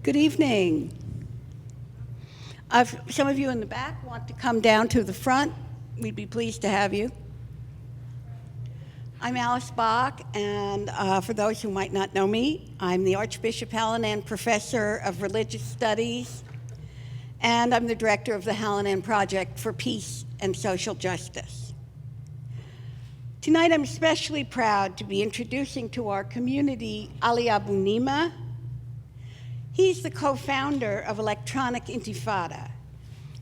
Good evening. Some of you in the back want to come down to the front. We'd be pleased to have you. I'm Alice Bach, and for those who might not know me, I'm the Archbishop Hallinan Professor of Religious Studies, and I'm the director of the Hallinan Project for Peace and Social Justice. Tonight, I'm especially proud to be introducing to our community Ali Abunimah. He's the co-founder of Electronic Intifada.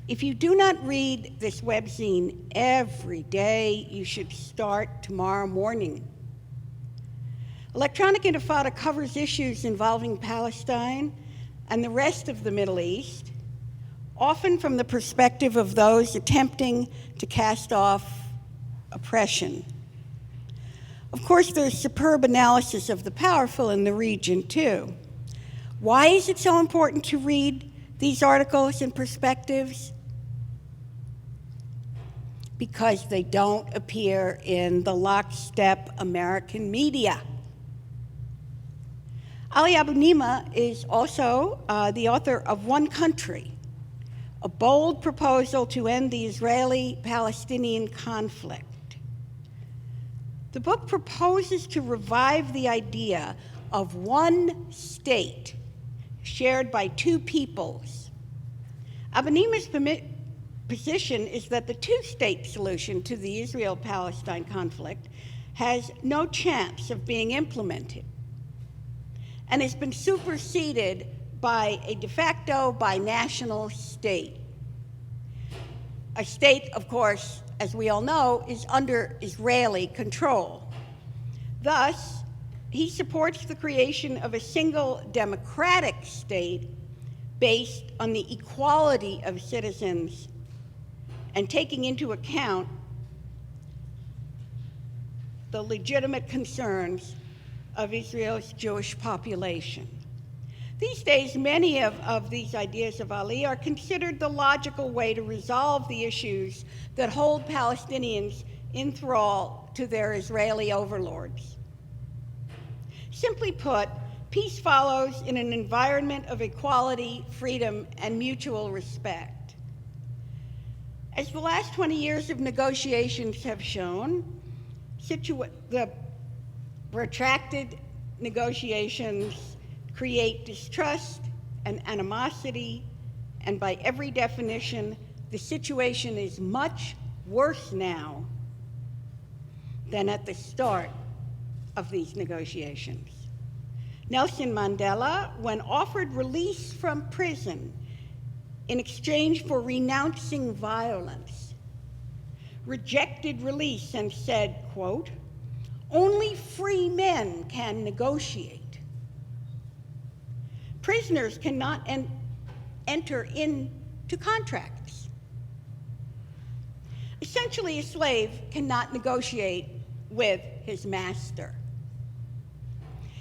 If you do not read this webzine every day, you should start tomorrow morning. Electronic Intifada covers issues involving Palestine and the rest of the Middle East, often from the perspective of those attempting to cast off oppression. Of course, there's superb analysis of the powerful in the region, too. Why is it so important to read these articles and perspectives? Because they don't appear in the lockstep American media. Ali Abunimah is also the author of One Country, a bold proposal to end the Israeli-Palestinian conflict. The book proposes to revive the idea of one state shared by two peoples. Abunimah's position is that the two-state solution to the Israel-Palestine conflict has no chance of being implemented and has been superseded by a de facto binational state. A state, of course, as we all know, is under Israeli control. Thus, he supports the creation of a single democratic state based on the equality of citizens and taking into account the legitimate concerns of Israel's Jewish population. These days, many of these ideas of Ali are considered the logical way to resolve the issues that hold Palestinians in thrall to their Israeli overlords. Simply put, peace follows in an environment of equality, freedom, and mutual respect. As the last 20 years of negotiations have shown, the protracted negotiations create distrust and animosity, and by every definition, the situation is much worse now than at the start of these negotiations. Nelson Mandela, when offered release from prison in exchange for renouncing violence, rejected release and said, quote, "Only free men can negotiate. Prisoners cannot enter into contracts." Essentially, a slave cannot negotiate with his master.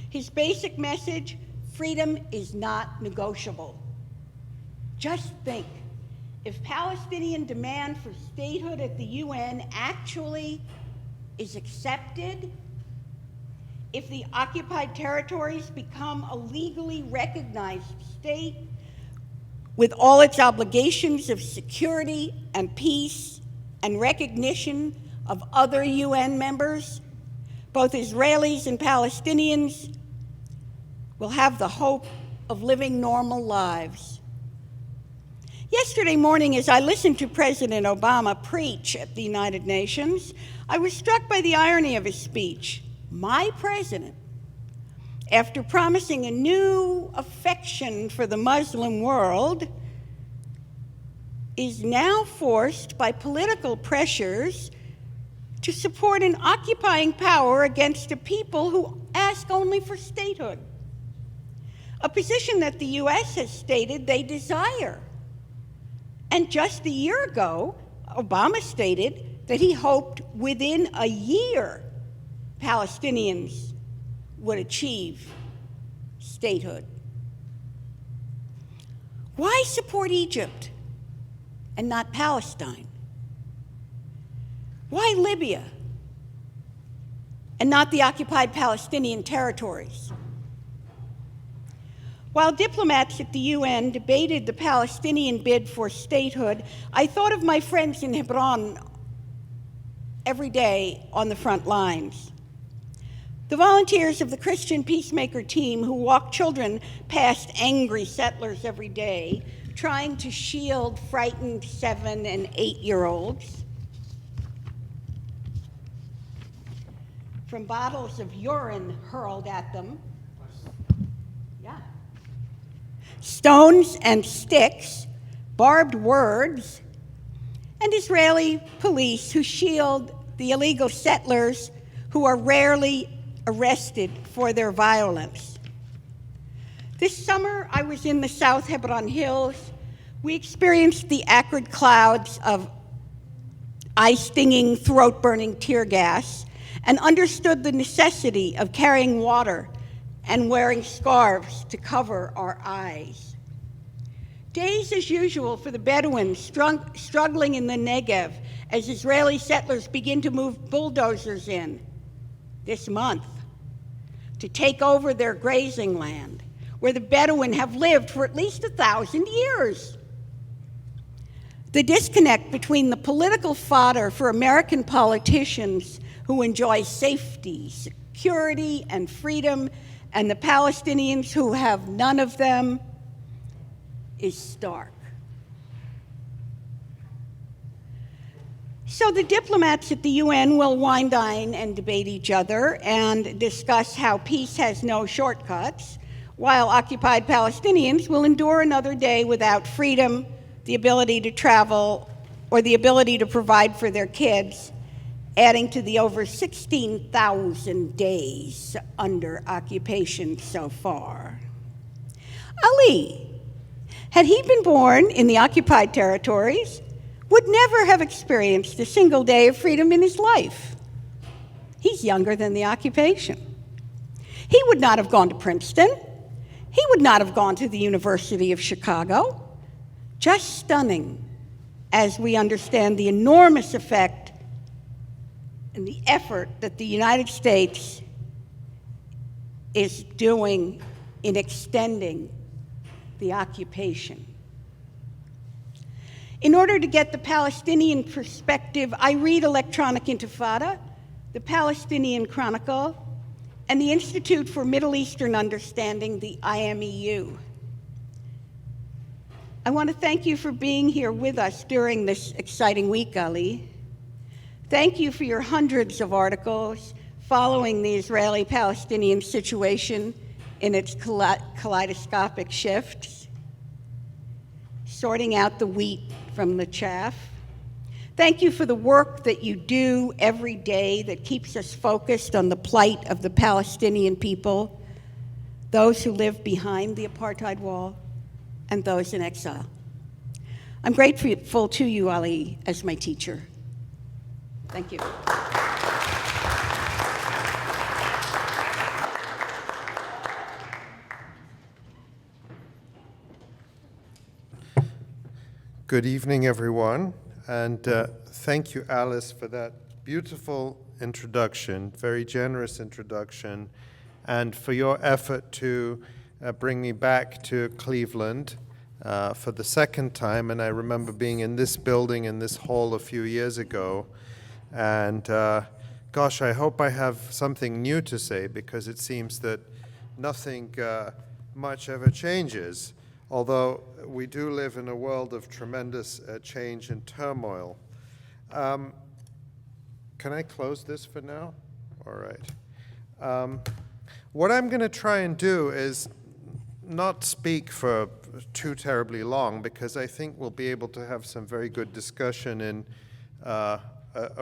His basic message, freedom is not negotiable. Just think, if Palestinian demand for statehood at the UN actually is accepted, if the occupied territories become a legally recognized state with all its obligations of security and peace and recognition of other UN members, both Israelis and Palestinians will have the hope of living normal lives. Yesterday morning, as I listened to President Obama preach at the United Nations, I was struck by the irony of his speech. My president, after promising a new affection for the Muslim world, is now forced by political pressures to support an occupying power against a people who ask only for statehood, a position that the US has stated they desire. And just a year ago, Obama stated that he hoped within a year Palestinians would achieve statehood. Why support Egypt and not Palestine? Why Libya and not the occupied Palestinian territories? While diplomats at the UN debated the Palestinian bid for statehood, I thought of my friends in Hebron every day on the front lines. The volunteers of the Christian Peacemaker team who walk children past angry settlers every day, trying to shield frightened 7- and 8-year-olds from bottles of urine hurled at them. Yeah. Stones and sticks, barbed words, and Israeli police who shield the illegal settlers who are rarely arrested for their violence. This summer, I was in the South Hebron Hills. We experienced the acrid clouds of eye-stinging, throat-burning tear gas and understood the necessity of carrying water and wearing scarves to cover our eyes. Days as usual for the Bedouins struggling in the Negev as Israeli settlers begin to move bulldozers in this month to take over their grazing land, where the Bedouin have lived for at least 1,000 years. The disconnect between the political fodder for American politicians who enjoy safety, security, and freedom, and the Palestinians who have none of them is stark. So the diplomats at the UN will wine, dine, and debate each other and discuss how peace has no shortcuts, while occupied Palestinians will endure another day without freedom, the ability to travel, or the ability to provide for their kids, adding to the over 16,000 days under occupation so far. Ali, had he been born in the occupied territories, would never have experienced a single day of freedom in his life. He's younger than the occupation. He would not have gone to Princeton. He would not have gone to the University of Chicago. Just stunning as we understand the enormous effect and the effort that the United States is doing in extending the occupation. In order to get the Palestinian perspective, I read Electronic Intifada, the Palestinian Chronicle, and the Institute for Middle Eastern Understanding, the IMEU. I want to thank you for being here with us during this exciting week, Ali. Thank you for your hundreds of articles following the Israeli-Palestinian situation in its kaleidoscopic shifts, sorting out the wheat from the chaff. Thank you for the work that you do every day that keeps us focused on the plight of the Palestinian people, those who live behind the apartheid wall, and those in exile. I'm grateful to you, Ali, as my teacher. Thank you. Good evening, everyone, and thank you, Alice, for that beautiful introduction, very generous introduction, and for your effort to bring me back to Cleveland for the second time. And I remember being in this building, in this hall a few years ago, and gosh, I hope I have something new to say, because it seems that nothing much ever changes. Although we do live in a world of tremendous change and turmoil. Can I close this for now? All right. What I'm going to try and do is not speak for too terribly long, because I think we'll be able to have some very good discussion in a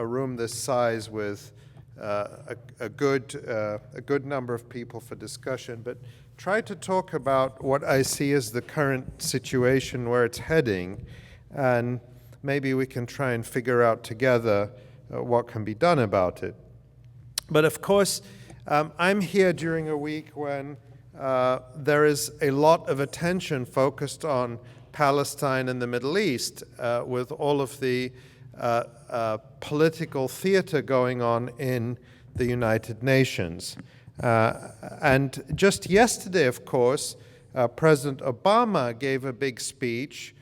room this size with a good number of people for discussion. But try to talk about what I see as the current situation, where it's heading, and maybe we can try and figure out together what can be done about it. But of course, I'm here during a week when there is a lot of attention focused on Palestine and the Middle East, with all of the political theater going on in the United Nations. And just yesterday, of course, President Obama gave a big speech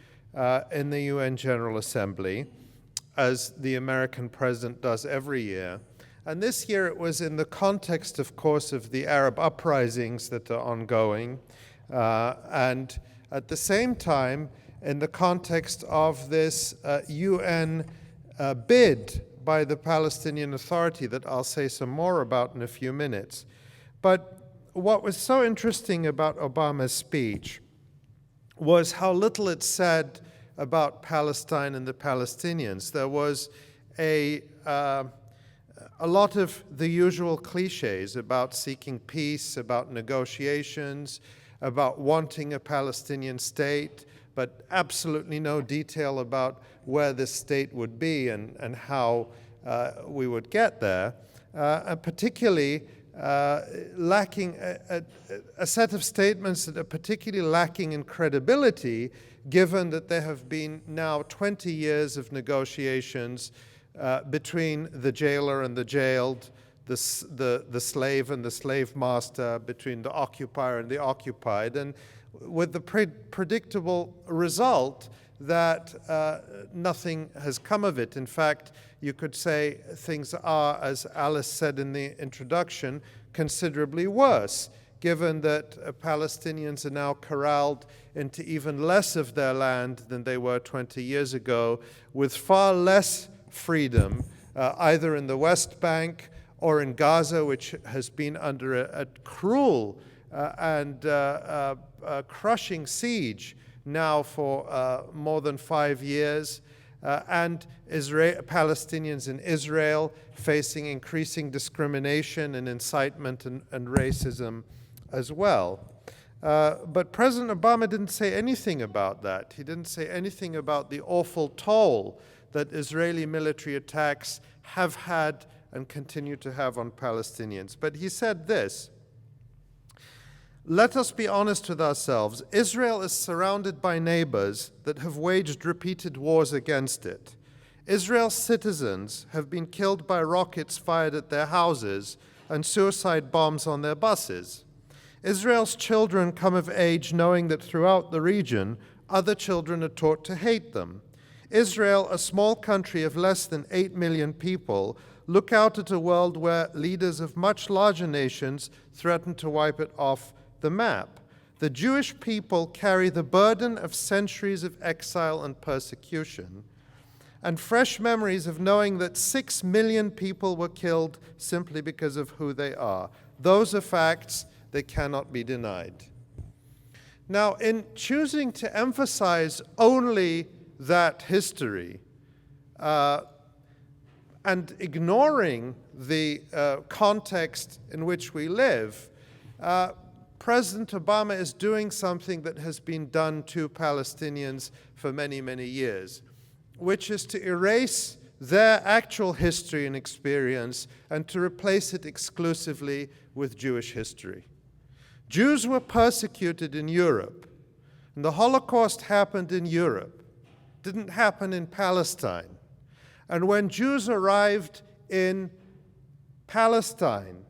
in the UN General Assembly, as the American president does every year. And this year it was in the context, of course, of the Arab uprisings that are ongoing, and at the same time, in the context of this UN bid by the Palestinian Authority that I'll say some more about in a few minutes. But what was so interesting about Obama's speech was how little it said about Palestine and the Palestinians. There was a lot of the usual cliches about seeking peace, about negotiations, about wanting a Palestinian state, but absolutely no detail about where this state would be and how we would get there, and particularly lacking a set of statements that are particularly lacking in credibility, given that there have been now 20 years of negotiations between the jailer and the jailed, the slave and the slave master, between the occupier and the occupied, and with the predictable result that nothing has come of it. In fact, you could say things are, as Alice said in the introduction, considerably worse, given that Palestinians are now corralled into even less of their land than they were 20 years ago, with far less freedom, either in the West Bank or in Gaza, which has been under a cruel and crushing siege now for more than 5 years, and Palestinians in Israel facing increasing discrimination and incitement and racism as well. But President Obama didn't say anything about that. He didn't say anything about the awful toll that Israeli military attacks have had and continue to have on Palestinians. But he said this: "Let us be honest with ourselves. Israel is surrounded by neighbors that have waged repeated wars against it. Israel's citizens have been killed by rockets fired at their houses and suicide bombs on their buses. Israel's children come of age knowing that throughout the region, other children are taught to hate them. Israel, a small country of less than 8 million people, look out at a world where leaders of much larger nations threaten to wipe it off the map. The Jewish people carry the burden of centuries of exile and persecution, and fresh memories of knowing that 6 million people were killed simply because of who they are. Those are facts that cannot be denied." Now, in choosing to emphasize only that history and ignoring the context in which we live, President Obama is doing something that has been done to Palestinians for many, many years, which is to erase their actual history and experience and to replace it exclusively with Jewish history. Jews were persecuted in Europe, and the Holocaust happened in Europe. It didn't happen in Palestine. And when Jews arrived in Palestine,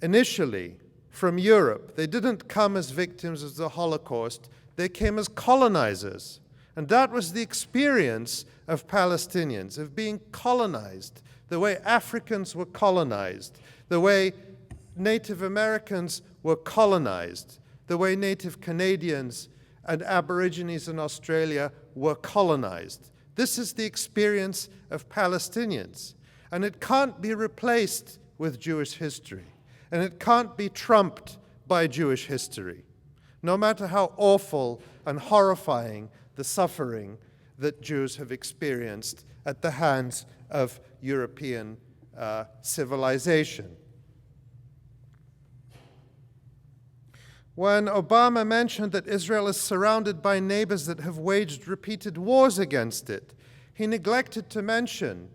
initially, from Europe, they didn't come as victims of the Holocaust, they came as colonizers. And that was the experience of Palestinians, of being colonized, the way Africans were colonized, the way Native Americans were colonized, the way Native Canadians and Aborigines in Australia were colonized. This is the experience of Palestinians, and it can't be replaced with Jewish history. And it can't be trumped by Jewish history, no matter how awful and horrifying the suffering that Jews have experienced at the hands of European civilization. When Obama mentioned that Israel is surrounded by neighbors that have waged repeated wars against it, he neglected to mention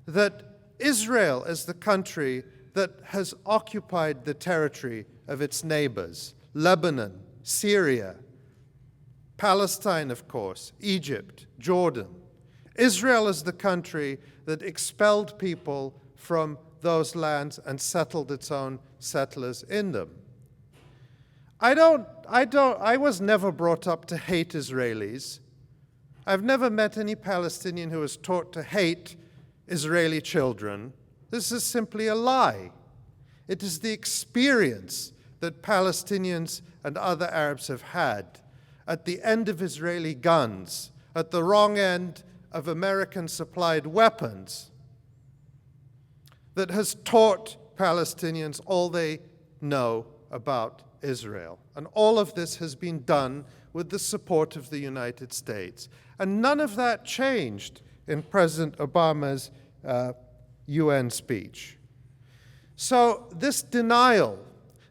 that Israel is the country that has occupied the territory of its neighbors: Lebanon, Syria, Palestine, of course, Egypt, Jordan. Israel is the country that expelled people from those lands and settled its own settlers in them. I was never brought up to hate Israelis. I've never met any Palestinian who was taught to hate Israeli children. This is simply a lie. It is the experience that Palestinians and other Arabs have had at the end of Israeli guns, at the wrong end of American-supplied weapons, that has taught Palestinians all they know about Israel. And all of this has been done with the support of the United States. And none of that changed in President Obama's UN speech. So this denial,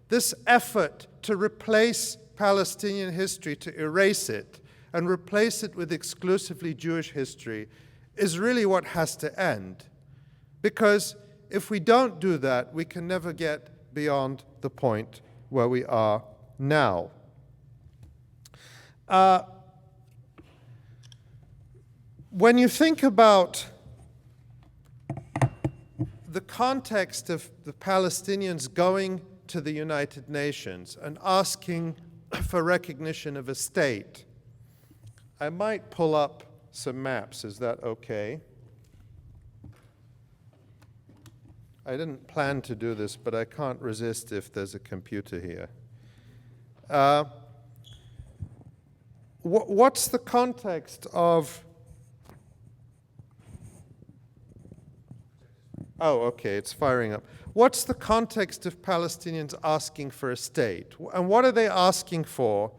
this effort to replace Palestinian history, to erase it, and replace it with exclusively Jewish history, is really what has to end. Because if we don't do that, we can never get beyond the point where we are now. When you think about the context of the Palestinians going to the United Nations and asking for recognition of a state, I might pull up some maps. Is that okay? I didn't plan to do this, but I can't resist if there's a computer here. What's the context of... Oh, okay, it's firing up. What's the context of Palestinians asking for a state? And what are they asking for?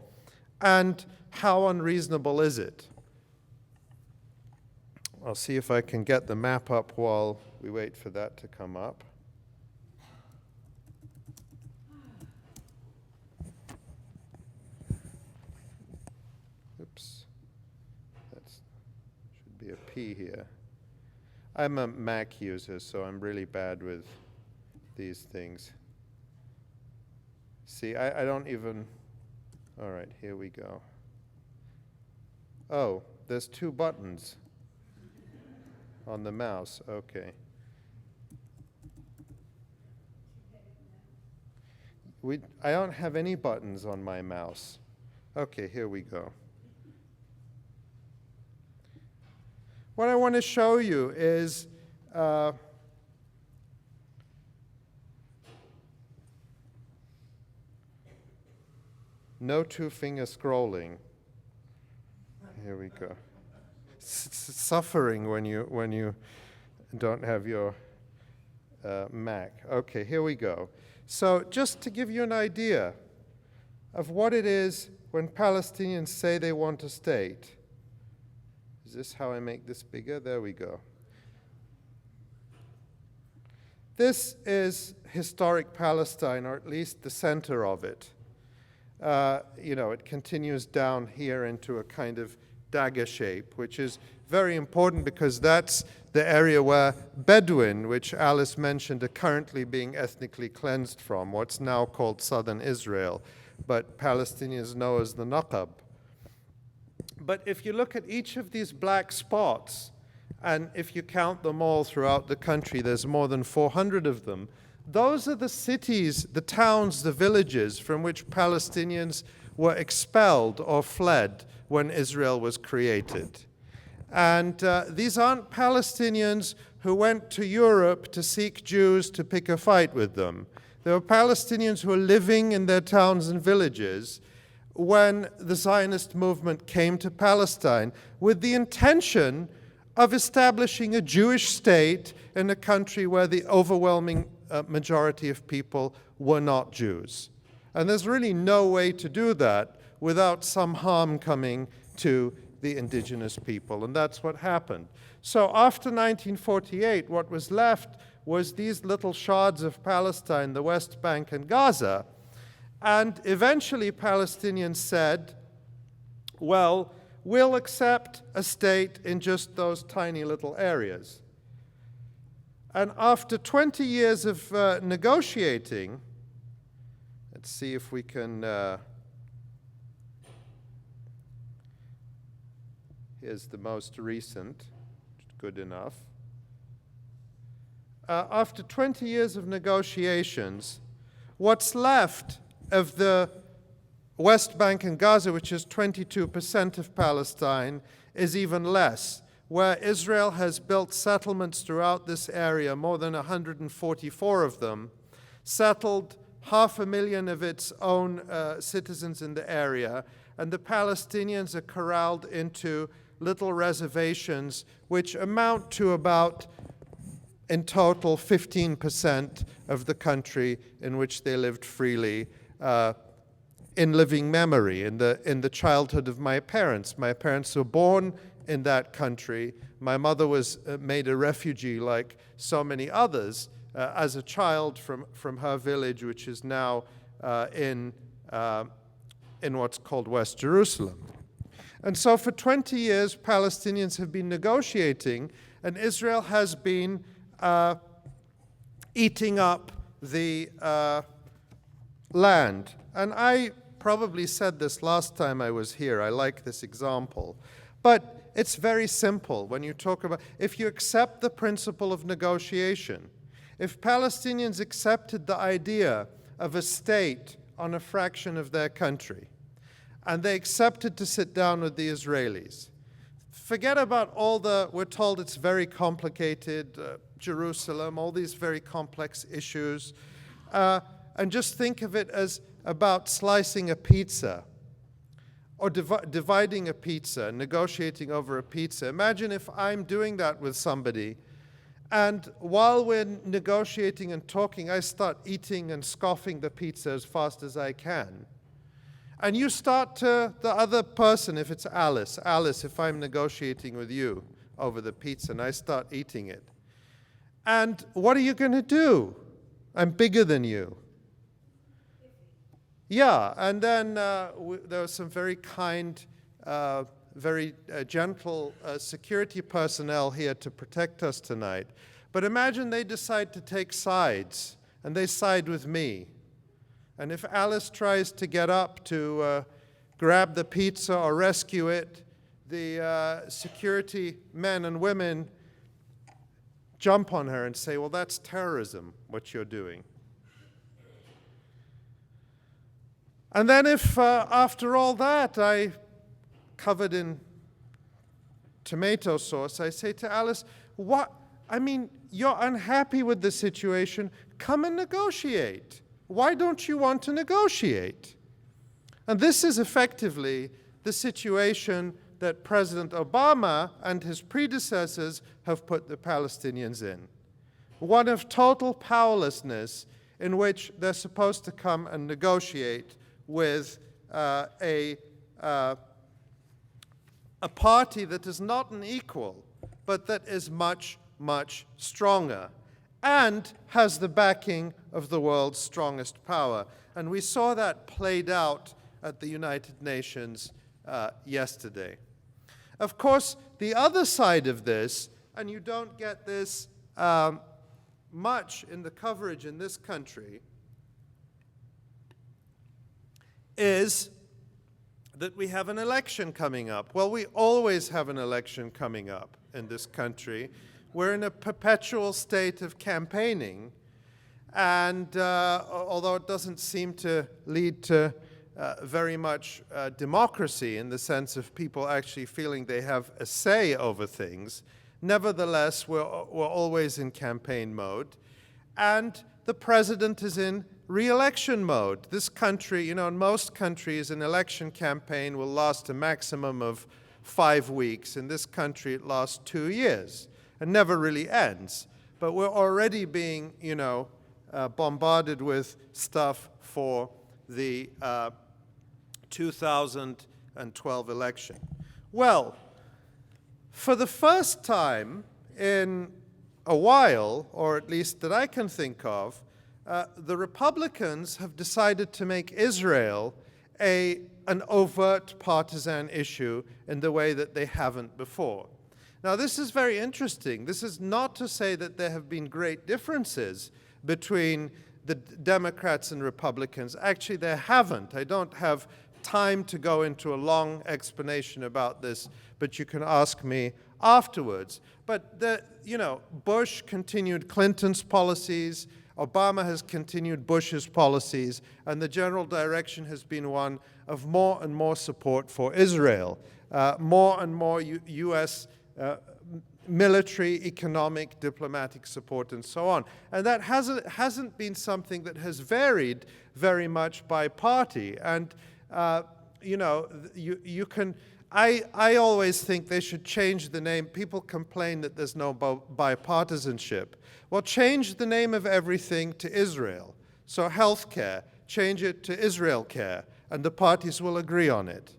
And how unreasonable is it? I'll see if I can get the map up while we wait for that to come up. Oops. That should be a P here. I'm a Mac user, so I'm really bad with these things. See, I don't even... All right, here we go. Oh, there's 2 buttons on the mouse. Okay. I don't have any buttons on my mouse. Okay, here we go. What I want to show you is no 2-finger scrolling. Here we go. It's suffering when you don't have your Mac. Okay, here we go. So just to give you an idea of what it is when Palestinians say they want a state. Is this how I make this bigger? There we go. This is historic Palestine, or at least the center of it. It continues down here into a kind of dagger shape, which is very important because that's the area where Bedouin, which Alice mentioned, are currently being ethnically cleansed from, what's now called southern Israel, but Palestinians know as the Naqab. But if you look at each of these black spots, and if you count them all throughout the country, there's more than 400 of them, those are the cities, the towns, the villages from which Palestinians were expelled or fled when Israel was created. And these aren't Palestinians who went to Europe to seek Jews to pick a fight with them. They were Palestinians who were living in their towns and villages when the Zionist movement came to Palestine with the intention of establishing a Jewish state in a country where the overwhelming majority of people were not Jews. And there's really no way to do that without some harm coming to the indigenous people, and that's what happened. So after 1948, what was left was these little shards of Palestine, the West Bank and Gaza, and eventually Palestinians said, well, we'll accept a state in just those tiny little areas. And after 20 years of negotiating, let's see if we can... Here's the most recent, good enough. After 20 years of negotiations, what's left of the West Bank and Gaza, which is 22% of Palestine, is even less, where Israel has built settlements throughout this area, more than 144 of them, settled 500,000 of its own citizens in the area, and the Palestinians are corralled into little reservations, which amount to about, in total, 15% of the country in which they lived freely in living memory, in the childhood of my parents. My parents were born in that country. My mother was made a refugee, like so many others, as a child from her village, which is now in what's called West Jerusalem. And so for 20 years, Palestinians have been negotiating, and Israel has been eating up the land. And I probably said this last time I was here. I like this example. But it's very simple when you talk about, if you accept the principle of negotiation, if Palestinians accepted the idea of a state on a fraction of their country, and they accepted to sit down with the Israelis, forget about all we're told it's very complicated, Jerusalem, all these very complex issues, and just think of it as about slicing a pizza or dividing a pizza, negotiating over a pizza. Imagine if I'm doing that with somebody, and while we're negotiating and talking, I start eating and scoffing the pizza as fast as I can. And you start to, the other person, if it's Alice, if I'm negotiating with you over the pizza and I start eating it, and what are you going to do? I'm bigger than you. Yeah, and then there were some very kind, very gentle security personnel here to protect us tonight. But imagine they decide to take sides, and they side with me. And if Alice tries to get up to grab the pizza or rescue it, the security men and women jump on her and say, well, that's terrorism, what you're doing. And then if, after all that, I, covered in tomato sauce, I say to Alice, what? I mean, you're unhappy with the situation. Come and negotiate. Why don't you want to negotiate? And this is effectively the situation that President Obama and his predecessors have put the Palestinians in. One of total powerlessness, in which they're supposed to come and negotiate with a party that is not an equal, but that is much, much stronger and has the backing of the world's strongest power. And we saw that played out at the United Nations yesterday. Of course, the other side of this, and you don't get this much in the coverage in this country, is that we have an election coming up. Well, we always have an election coming up in this country. We're in a perpetual state of campaigning, and although it doesn't seem to lead to very much democracy in the sense of people actually feeling they have a say over things, nevertheless, we're always in campaign mode, and the president is in re-election mode. This country, you know, in most countries, an election campaign will last a maximum of 5 weeks. In this country, it lasts 2 years and never really ends. But we're already being, you know, bombarded with stuff for the 2012 election. Well, for the first time in a while, or at least that I can think of, the Republicans have decided to make Israel an overt partisan issue in the way that they haven't before. Now, this is very interesting. This is not to say that there have been great differences between the Democrats and Republicans. Actually, there haven't. I don't have time to go into a long explanation about this, but you can ask me afterwards. But, you know, Bush continued Clinton's policies. Obama has continued Bush's policies, and the general direction has been one of more and more support for Israel, more and more U.S. Military, economic, diplomatic support, and so on. And that hasn't been something that has varied very much by party. And, you know, you can... I always think they should change the name. People complain that there's no bipartisanship. Well, change the name of everything to Israel. So healthcare, change it to Israel Care, and the parties will agree on it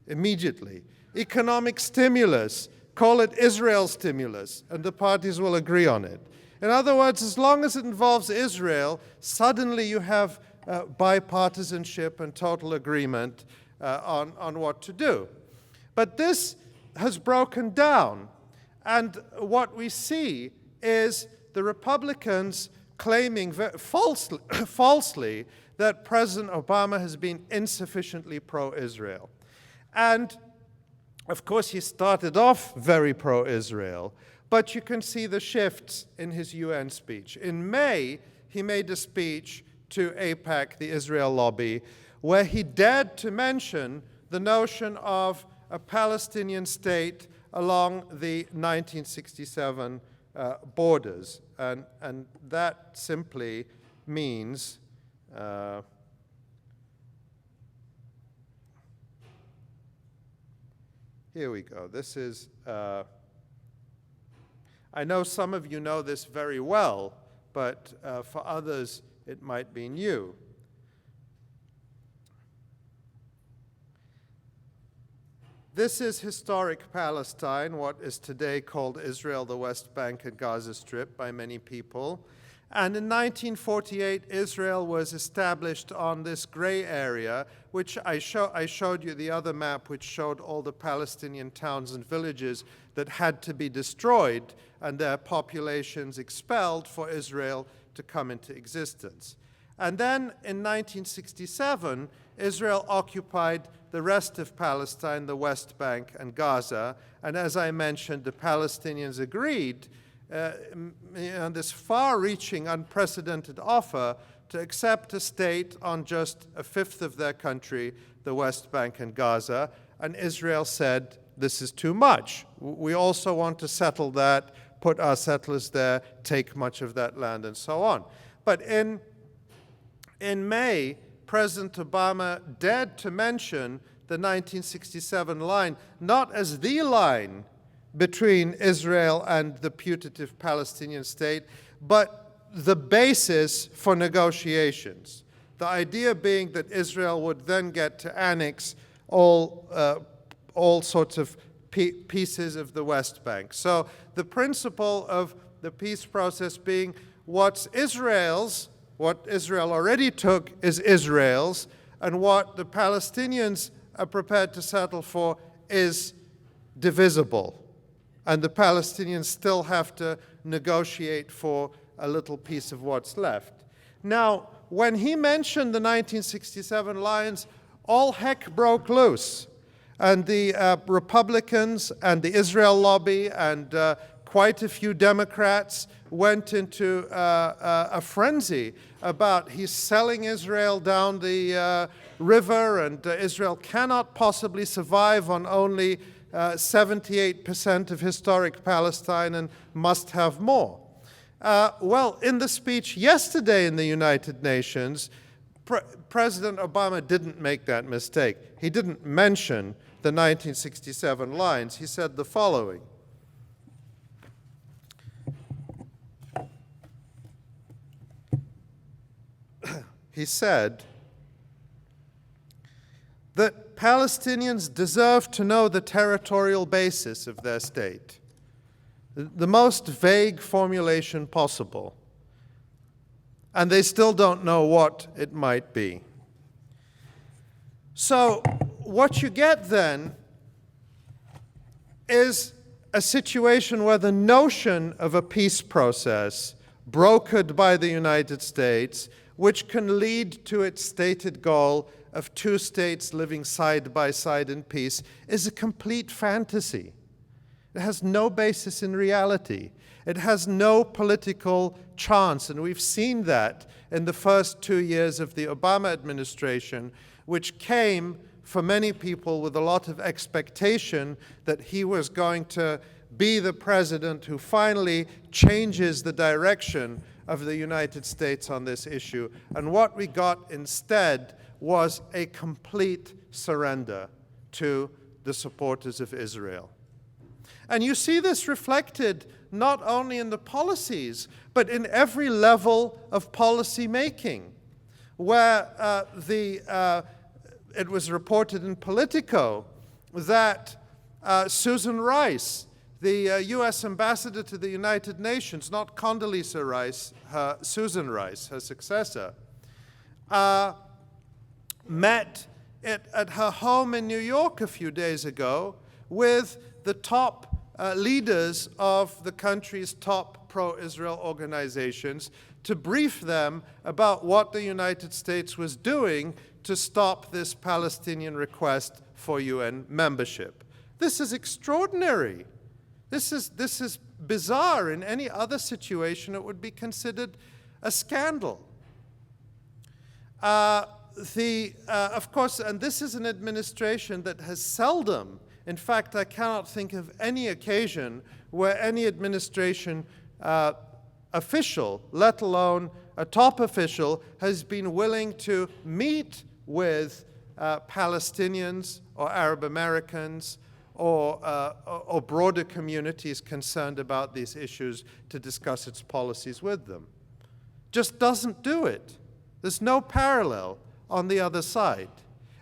immediately. Economic stimulus, call it Israel stimulus, and the parties will agree on it. In other words, as long as it involves Israel, suddenly you have bipartisanship and total agreement on what to do. But this has broken down, and what we see is the Republicans claiming falsely that President Obama has been insufficiently pro-Israel. And of course, he started off very pro-Israel, but you can see the shifts in his UN speech. In May, he made a speech to AIPAC, the Israel lobby, where he dared to mention the notion of a Palestinian state along the 1967 borders. And that simply means here we go. This is, I know some of you know this very well, but for others it might be new. This is historic Palestine, what is today called Israel, the West Bank and Gaza Strip by many people. And in 1948, Israel was established on this gray area, which I showed you the other map, which showed all the Palestinian towns and villages that had to be destroyed and their populations expelled for Israel to come into existence. And then in 1967, Israel occupied the rest of Palestine, the West Bank and Gaza. And as I mentioned, the Palestinians agreed on this far-reaching, unprecedented offer to accept a state on just a fifth of their country, the West Bank and Gaza. And Israel said, this is too much. We also want to settle that, put our settlers there, take much of that land, and so on. But in May, President Obama dared to mention the 1967 line, not as the line between Israel and the putative Palestinian state, but the basis for negotiations. The idea being that Israel would then get to annex all sorts of pieces of the West Bank. So the principle of the peace process being what's Israel's, what Israel already took is Israel's, and what the Palestinians are prepared to settle for is divisible. And the Palestinians still have to negotiate for a little piece of what's left. Now, when he mentioned the 1967 lines, all heck broke loose. And the Republicans and the Israel lobby and quite a few Democrats went into a frenzy about he's selling Israel down the river, and Israel cannot possibly survive on only 78% of historic Palestine and must have more. Well, in the speech yesterday in the United Nations, President Obama didn't make that mistake. He didn't mention the 1967 lines. He said the following. He said that Palestinians deserve to know the territorial basis of their state, the most vague formulation possible, and they still don't know what it might be. So what you get then is a situation where the notion of a peace process brokered by the United States, which can lead to its stated goal of two states living side by side in peace, is a complete fantasy. It has no basis in reality. It has no political chance, and we've seen that in the first 2 years of the Obama administration, which came for many people with a lot of expectation that he was going to be the president who finally changes the direction of the United States on this issue. And what we got instead was a complete surrender to the supporters of Israel. And you see this reflected not only in the policies, but in every level of policy making, where it was reported in Politico that Susan Rice, the U.S. ambassador to the United Nations, not Condoleezza Rice, Susan Rice, her successor, met at her home in New York a few days ago with the top leaders of the country's top pro-Israel organizations to brief them about what the United States was doing to stop this Palestinian request for UN membership. This is extraordinary. This is bizarre. In any other situation, it would be considered a scandal. Of course, and this is an administration that has seldom, in fact, I cannot think of any occasion where any administration official, let alone a top official, has been willing to meet with Palestinians or Arab Americans or broader communities concerned about these issues to discuss its policies with them. Just doesn't do it. There's no parallel on the other side.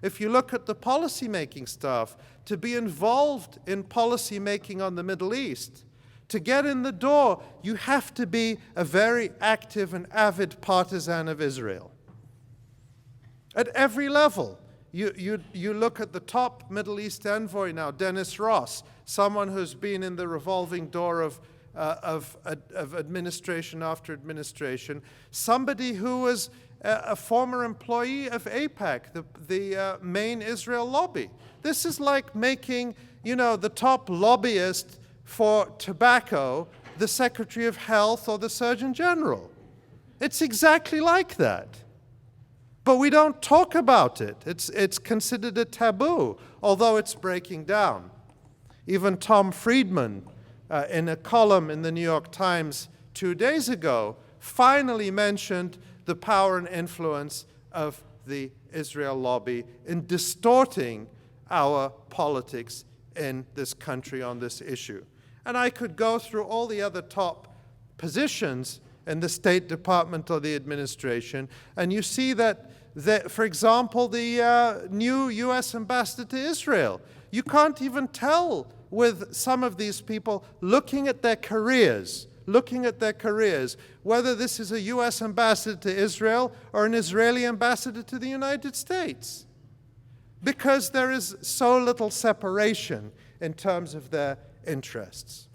If you look at the policy-making staff, to be involved in policy-making on the Middle East, to get in the door, you have to be a very active and avid partisan of Israel. At every level. You look at the top Middle East envoy now, Dennis Ross, someone who's been in the revolving door of administration after administration, somebody who was a former employee of AIPAC, the main Israel lobby. This is like making, the top lobbyist for tobacco the Secretary of Health or the Surgeon General. It's exactly like that. But we don't talk about it. It's considered a taboo, although it's breaking down. Even Tom Friedman, in a column in the New York Times 2 days ago, finally mentioned the power and influence of the Israel lobby in distorting our politics in this country on this issue. And I could go through all the other top positions in the State Department or the administration, and you see that, for example, the new U.S. ambassador to Israel, you can't even tell with some of these people looking at their careers, whether this is a U.S. ambassador to Israel or an Israeli ambassador to the United States, because there is so little separation in terms of their interests.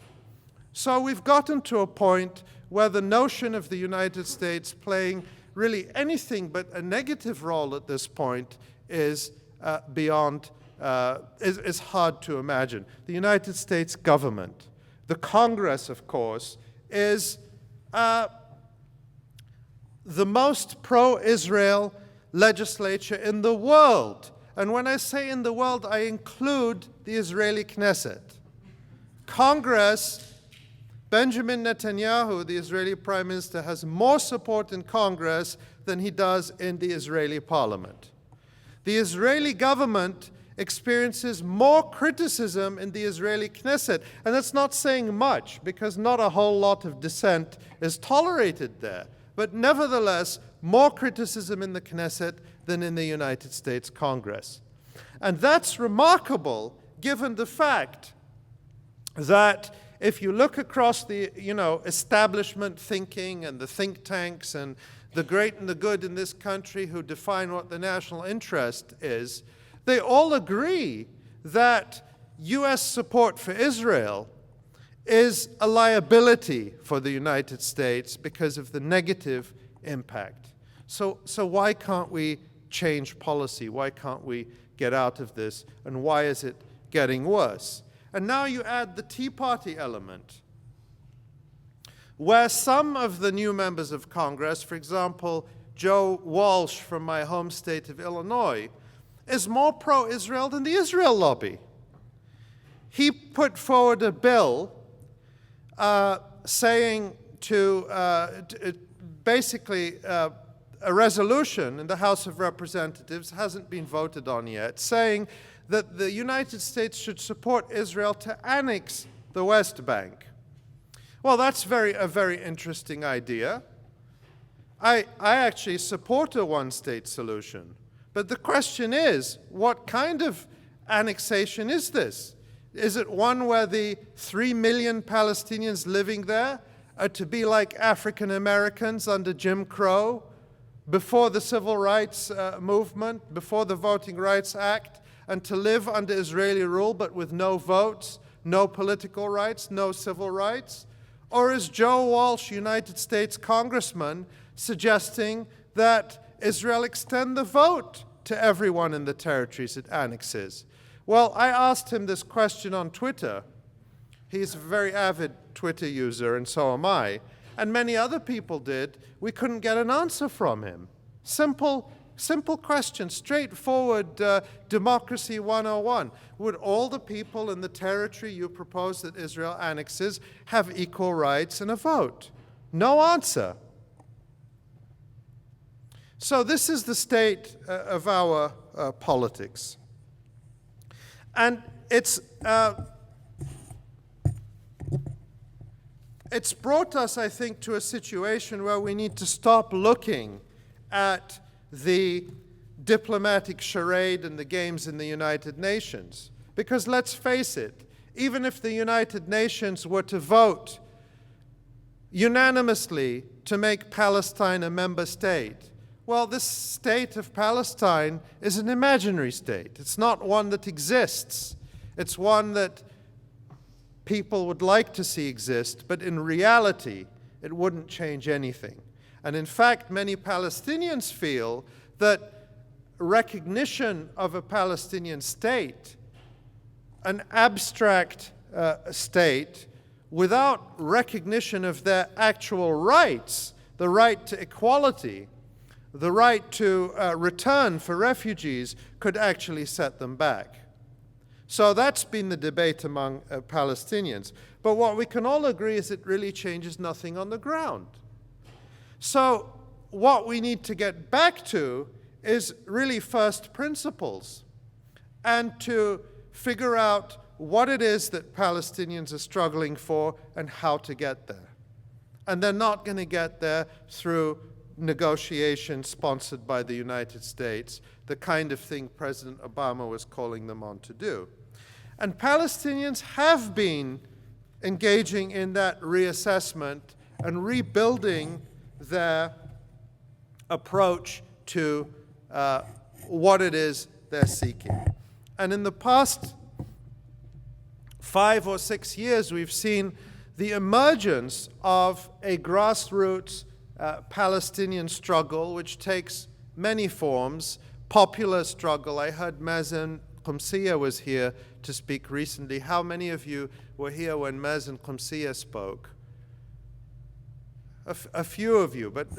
So we've gotten to a point where the notion of the United States playing really anything but a negative role at this point is is hard to imagine. The United States government, the Congress, of course, is the most pro-Israel legislature in the world. And when I say in the world, I include the Israeli Knesset. Congress, Benjamin Netanyahu, the Israeli Prime Minister, has more support in Congress than he does in the Israeli parliament. The Israeli government experiences more criticism in the Israeli Knesset, and that's not saying much because not a whole lot of dissent is tolerated there, but nevertheless more criticism in the Knesset than in the United States Congress. And that's remarkable given the fact that if you look across the establishment thinking and the think tanks and the great and the good in this country who define what the national interest is, they all agree that U.S. support for Israel is a liability for the United States because of the negative impact. So why can't we change policy? Why can't we get out of this? And why is it getting worse? And now you add the Tea Party element, where some of the new members of Congress, for example, Joe Walsh from my home state of Illinois, is more pro-Israel than the Israel lobby. He put forward a bill saying basically a resolution in the House of Representatives, hasn't been voted on yet, saying that the United States should support Israel to annex the West Bank. Well, that's a very interesting idea. I actually support a one-state solution. But the question is, what kind of annexation is this? Is it one where the 3 million Palestinians living there are to be like African Americans under Jim Crow, before the Civil Rights Movement, before the Voting Rights Act, and to live under Israeli rule but with no votes, no political rights, no civil rights? Or is Joe Walsh, United States Congressman, suggesting that Israel extend the vote to everyone in the territories it annexes? Well, I asked him this question on Twitter. He's a very avid Twitter user, and so am I. And many other people did. We couldn't get an answer from him. Simple question, straightforward democracy 101. Would all the people in the territory you propose that Israel annexes have equal rights and a vote? No answer. So this is the state of our politics. And it's brought us, I think, to a situation where we need to stop looking at the diplomatic charade and the games in the United Nations. Because let's face it, even if the United Nations were to vote unanimously to make Palestine a member state, well, this state of Palestine is an imaginary state. It's not one that exists. It's one that people would like to see exist, but in reality, it wouldn't change anything. And in fact, many Palestinians feel that recognition of a Palestinian state, an abstract state, without recognition of their actual rights, the right to equality, the right to return for refugees, could actually set them back. So that's been the debate among Palestinians. But what we can all agree is it really changes nothing on the ground. So what we need to get back to is really first principles, and to figure out what it is that Palestinians are struggling for and how to get there. And they're not going to get there through negotiations sponsored by the United States, the kind of thing President Obama was calling them on to do. And Palestinians have been engaging in that reassessment and rebuilding their approach to what it is they're seeking. And in the past 5 or 6 years, we've seen the emergence of a grassroots Palestinian struggle, which takes many forms. Popular struggle. I heard Mazen Qumsiyeh was here to speak recently. How many of you were here when Mazen Qumsiyeh spoke? A few of you, but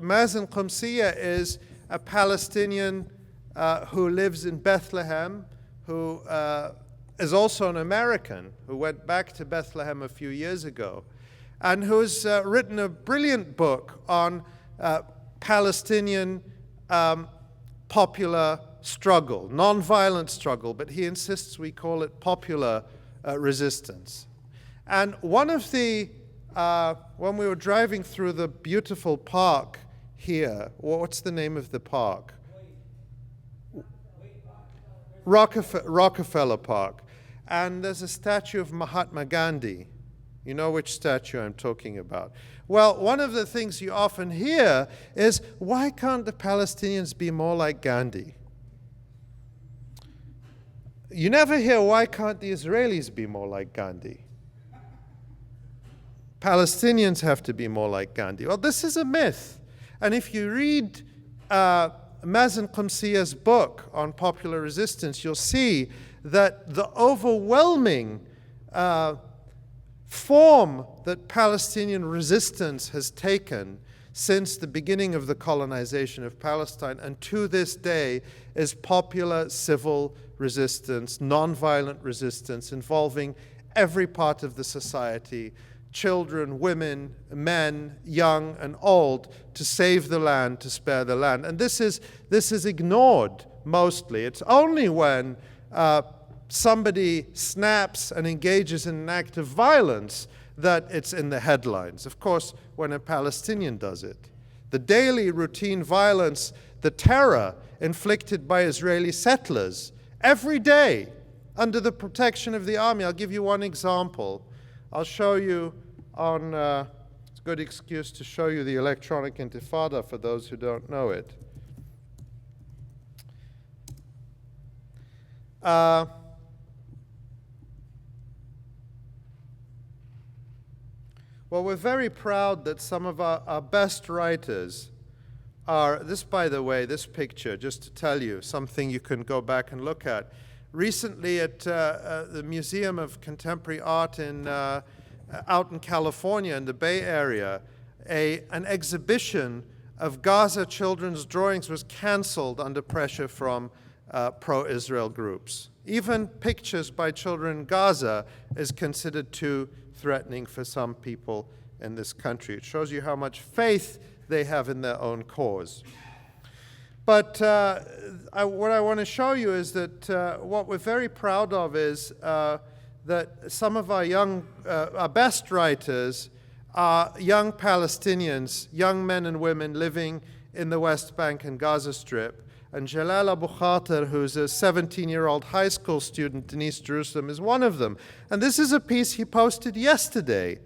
Mazen Qumsiyeh is a Palestinian who lives in Bethlehem, who is also an American, who went back to Bethlehem a few years ago, and who's written a brilliant book on Palestinian popular struggle, non-violent struggle, but he insists we call it popular resistance. And one of the, when we were driving through the beautiful park here, what's the name of the park? Rockefeller Park. And there's a statue of Mahatma Gandhi. You know which statue I'm talking about. Well, one of the things you often hear is, why can't the Palestinians be more like Gandhi? You never hear, why can't the Israelis be more like Gandhi? Palestinians have to be more like Gandhi. Well, this is a myth. And if you read Mazen Qumsiyeh's book on popular resistance, you'll see that the overwhelming form that Palestinian resistance has taken since the beginning of the colonization of Palestine and to this day is popular civil resistance, nonviolent resistance involving every part of the society, children, women, men, young and old, to save the land, to spare the land. And this is ignored mostly. It's only when somebody snaps and engages in an act of violence that it's in the headlines. Of course, when a Palestinian does it. The daily routine violence, the terror inflicted by Israeli settlers every day under the protection of the army. I'll give you one example. I'll show you on, it's a good excuse to show you the electronic intifada for those who don't know it. Well, we're very proud that some of our best writers are, this, by the way, this picture, just to tell you, something you can go back and look at. Recently at the Museum of Contemporary Art out in California, in the Bay Area, an exhibition of Gaza children's drawings was canceled under pressure from pro-Israel groups. Even pictures by children in Gaza is considered too threatening for some people in this country. It shows you how much faith they have in their own cause. But what I want to show you is that what we're very proud of is that some of our best writers are young Palestinians, young men and women living in the West Bank and Gaza Strip. And Jalal Abu Khater, who's a 17-year-old high school student in East Jerusalem, is one of them. And this is a piece he posted yesterday,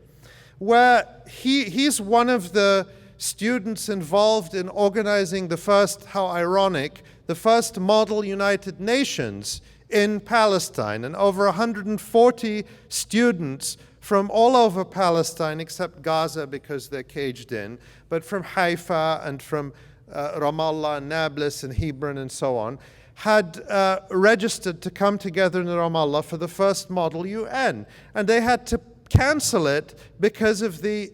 where he's one of the students involved in organizing the first, how ironic, the first model United Nations in Palestine. And over 140 students from all over Palestine, except Gaza because they're caged in, but from Haifa and from Ramallah and Nablus and Hebron and so on, had registered to come together in Ramallah for the first model UN. And they had to cancel it because of the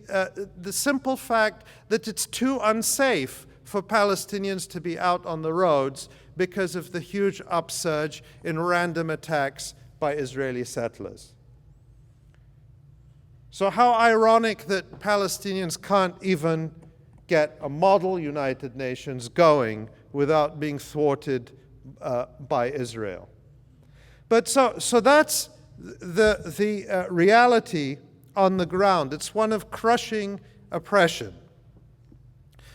simple fact that it's too unsafe for Palestinians to be out on the roads because of the huge upsurge in random attacks by Israeli settlers. So how ironic that Palestinians can't even get a model United Nations going without being thwarted by Israel. But so that's the reality on the ground. It's one of crushing oppression.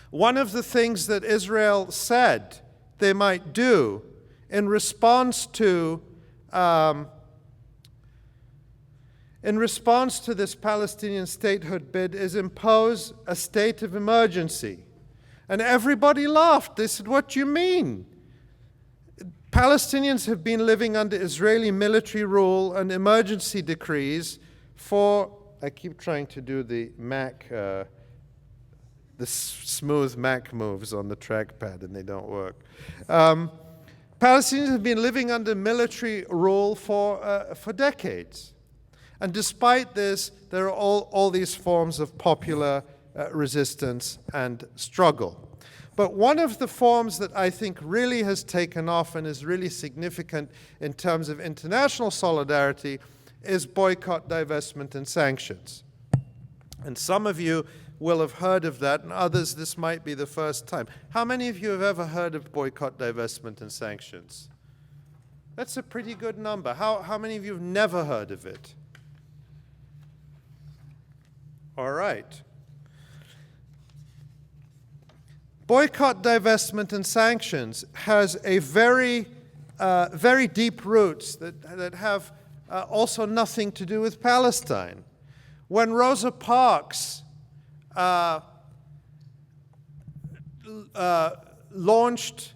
One of the things that Israel said they might do in response to this Palestinian statehood bid is impose a state of emergency. And everybody laughed. They said, "What do you mean? Palestinians have been living under Israeli military rule and emergency decrees for," I keep trying to do the Mac, the smooth Mac moves on the trackpad and they don't work. Palestinians have been living under military rule for decades. And despite this, there are all these forms of popular resistance and struggle. But one of the forms that I think really has taken off and is really significant in terms of international solidarity is boycott, divestment, and sanctions. And some of you will have heard of that, and others, this might be the first time. How many of you have ever heard of boycott, divestment, and sanctions? That's a pretty good number. How many of you have never heard of it? All right. Boycott, divestment, and sanctions has a very deep roots that have also nothing to do with Palestine. When Rosa Parks launched,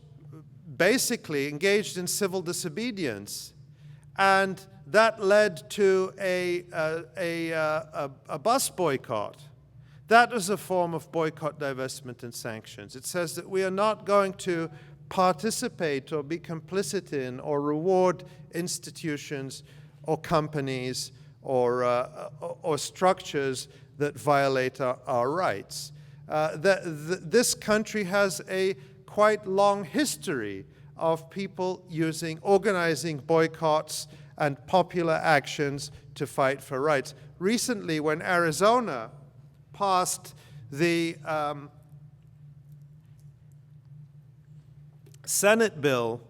basically engaged in civil disobedience, and that led to a bus boycott. That is a form of boycott, divestment, and sanctions. It says that we are not going to participate or be complicit in or reward institutions or companies or structures that violate our rights. This country has a quite long history of people organizing boycotts and popular actions to fight for rights. Recently, when Arizona passed the Senate bill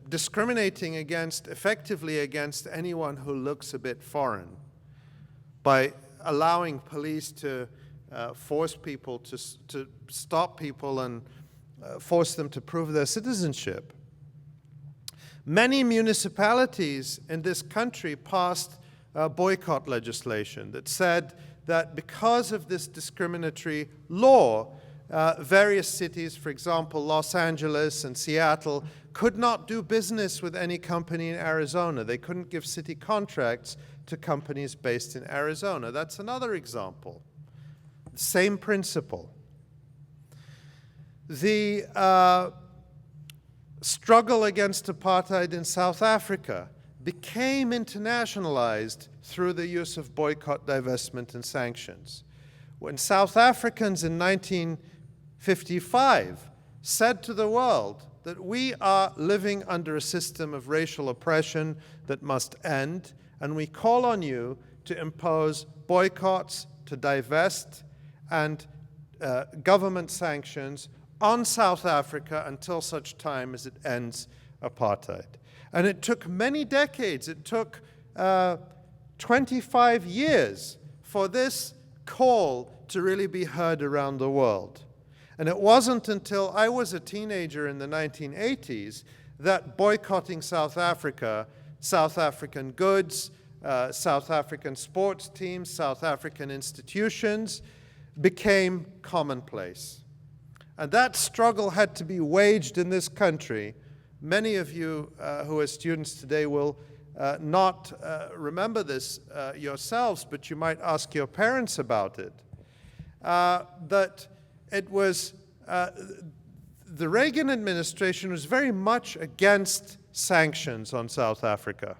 discriminating effectively against anyone who looks a bit foreign by allowing police to force people to stop people and force them to prove their citizenship. Many municipalities in this country passed boycott legislation that said that because of this discriminatory law, various cities, for example, Los Angeles and Seattle, could not do business with any company in Arizona. They couldn't give city contracts to companies based in Arizona. That's another example. Same principle. The struggle against apartheid in South Africa became internationalized through the use of boycott, divestment, and sanctions. When South Africans in 1955 said to the world that we are living under a system of racial oppression that must end, and we call on you to impose boycotts, to divest, and government sanctions on South Africa until such time as it ends apartheid. And it took many decades. It took 25 years for this call to really be heard around the world. And it wasn't until I was a teenager in the 1980s that boycotting South Africa, South African goods, South African sports teams, South African institutions became commonplace. And that struggle had to be waged in this country. Many of you who are students today will not remember this yourselves, but you might ask your parents about it. That it was, the Reagan administration was very much against sanctions on South Africa.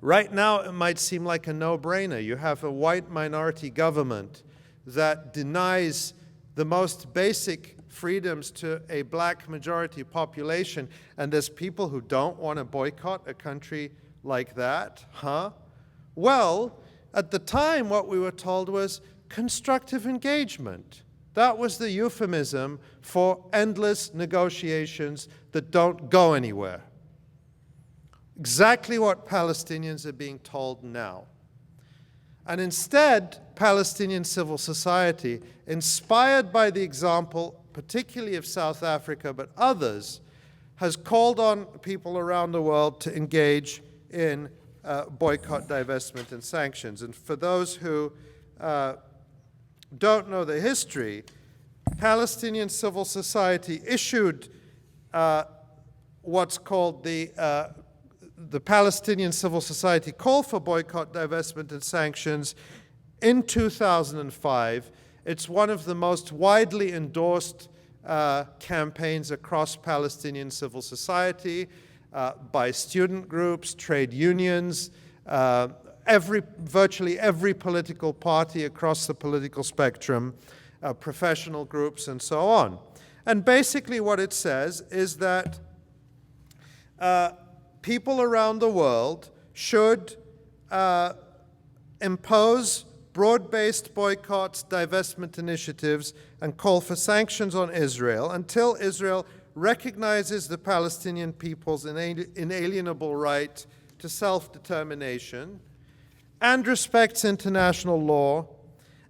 Right now, it might seem like a no-brainer. You have a white minority government that denies the most basic freedoms to a black majority population, and there's people who don't want to boycott a country like that, huh? Well, at the time, what we were told was constructive engagement. That was the euphemism for endless negotiations that don't go anywhere. Exactly what Palestinians are being told now. And instead, Palestinian civil society, inspired by the example, particularly of South Africa, but others, has called on people around the world to engage in boycott, divestment, and sanctions. And for those who don't know the history, Palestinian civil society issued what's called the Palestinian Civil Society Call for Boycott, Divestment, and Sanctions in 2005. It's one of the most widely endorsed campaigns across Palestinian civil society by student groups, trade unions, virtually every political party across the political spectrum, professional groups, and so on. And basically what it says is that people around the world should impose broad-based boycotts, divestment initiatives, and call for sanctions on Israel until Israel recognizes the Palestinian people's inalienable right to self-determination and respects international law,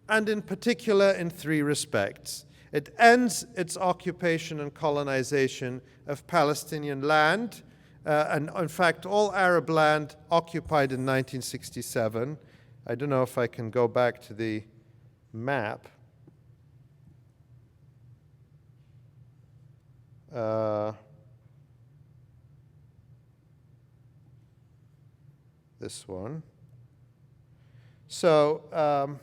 and in particular in three respects. It ends its occupation and colonization of Palestinian land, and in fact all Arab land occupied in 1967. I don't know if I can go back to the map. This one. So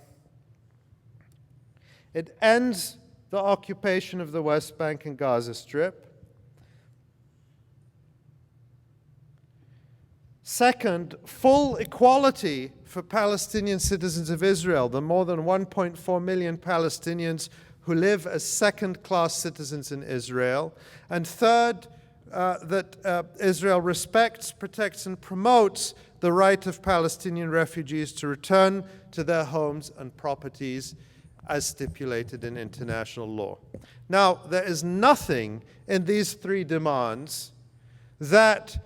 it ends the occupation of the West Bank and Gaza Strip, Second, full equality for Palestinian citizens of Israel, the more than 1.4 million Palestinians who live as second-class citizens in Israel. And third, that Israel respects, protects, and promotes the right of Palestinian refugees to return to their homes and properties as stipulated in international law. Now, there is nothing in these three demands that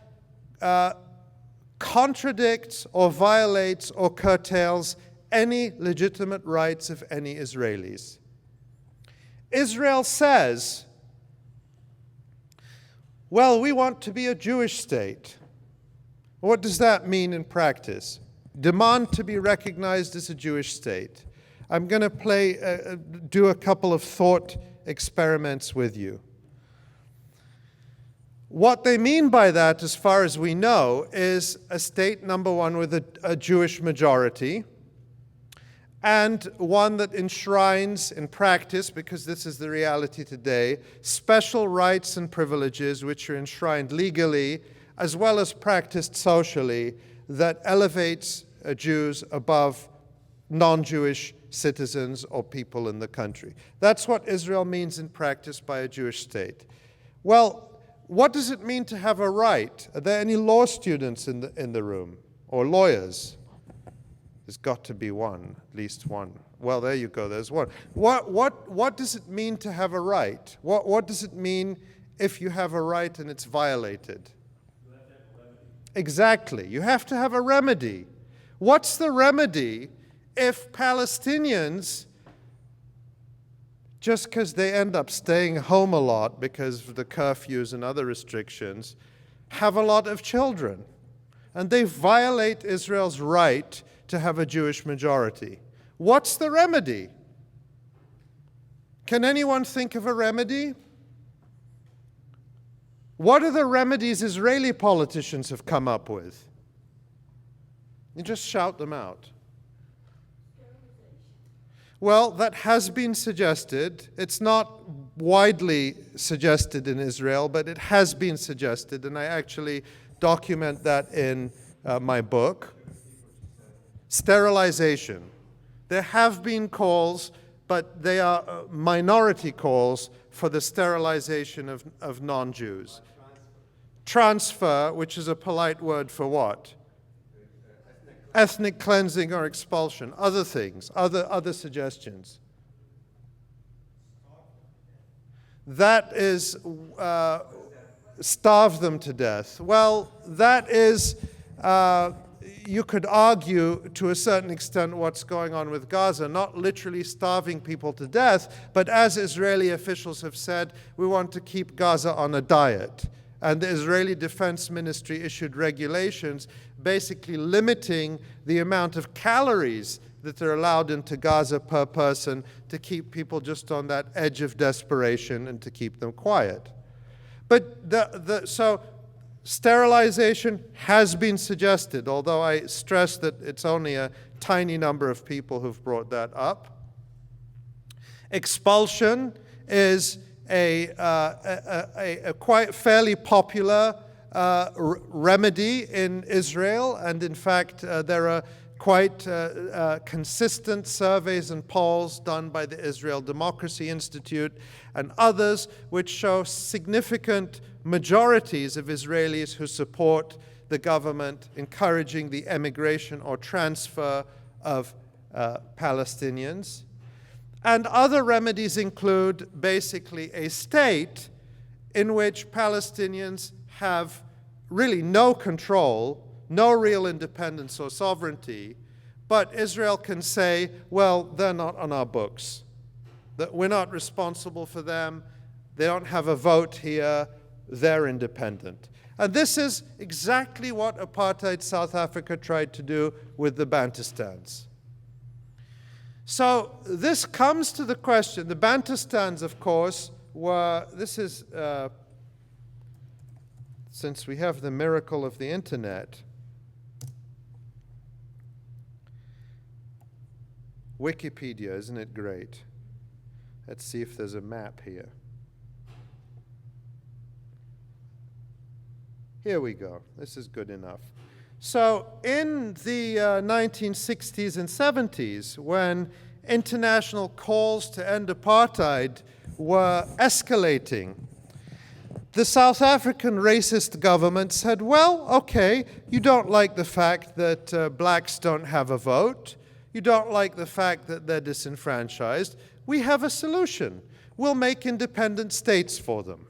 contradicts or violates or curtails any legitimate rights of any Israelis. Israel says, well, we want to be a Jewish state. What does that mean in practice? Demand to be recognized as a Jewish state. I'm going to do a couple of thought experiments with you. What they mean by that, as far as we know, is a state, number one, with a Jewish majority, and one that enshrines in practice, because this is the reality today, special rights and privileges which are enshrined legally, as well as practiced socially, that elevates Jews above non-Jewish citizens or people in the country. That's what Israel means in practice by a Jewish state. Well, what does it mean to have a right? Are there any law students in the room? Or lawyers? There's got to be one, at least one. Well, there you go, there's one. What does it mean to have a right? What does it mean if you have a right and it's violated? You have to have a remedy. Exactly, you have to have a remedy. What's the remedy if Palestinians, just because they end up staying home a lot because of the curfews and other restrictions, have a lot of children, and they violate Israel's right to have a Jewish majority? What's the remedy? Can anyone think of a remedy? What are the remedies Israeli politicians have come up with? You just shout them out. Well, that has been suggested. It's not widely suggested in Israel, but it has been suggested, and I actually document that in my book. Sterilization. There have been calls, but they are minority calls for the sterilization of non-Jews. Transfer, which is a polite word for what? Ethnic cleansing or expulsion, other things, other suggestions. That is starve them to death. Well, that is, you could argue to a certain extent what's going on with Gaza, not literally starving people to death, but as Israeli officials have said, we want to keep Gaza on a diet. And the Israeli Defense Ministry issued regulations basically limiting the amount of calories that are allowed into Gaza per person to keep people just on that edge of desperation and to keep them quiet. But so sterilization has been suggested, although I stress that it's only a tiny number of people who've brought that up. Expulsion is a quite fairly popular remedy in Israel, and in fact there are quite consistent surveys and polls done by the Israel Democracy Institute and others which show significant majorities of Israelis who support the government encouraging the emigration or transfer of Palestinians. And other remedies include basically a state in which Palestinians have really no control, no real independence or sovereignty, but Israel can say, well, they're not on our books, that we're not responsible for them, they don't have a vote here, they're independent. And this is exactly what apartheid South Africa tried to do with the Bantustans. So this comes to the question, the Bantustans, of course, were, this is, since we have the miracle of the internet, Wikipedia, isn't it great? Let's see if there's a map here. Here we go. This is good enough. So in the 1960s and 70s, when international calls to end apartheid were escalating, the South African racist government said, well, okay, you don't like the fact that blacks don't have a vote. You don't like the fact that they're disenfranchised. We have a solution. We'll make independent states for them.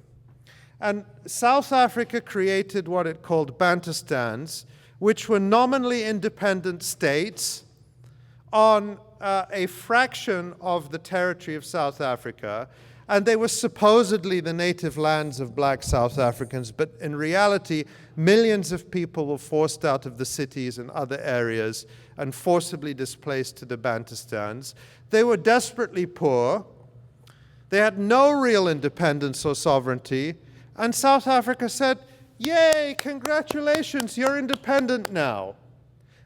And South Africa created what it called Bantustans, which were nominally independent states on a fraction of the territory of South Africa, and they were supposedly the native lands of black South Africans, but in reality, millions of people were forced out of the cities and other areas and forcibly displaced to the Bantustans. They were desperately poor. They had no real independence or sovereignty, and South Africa said, yay, congratulations, you're independent now.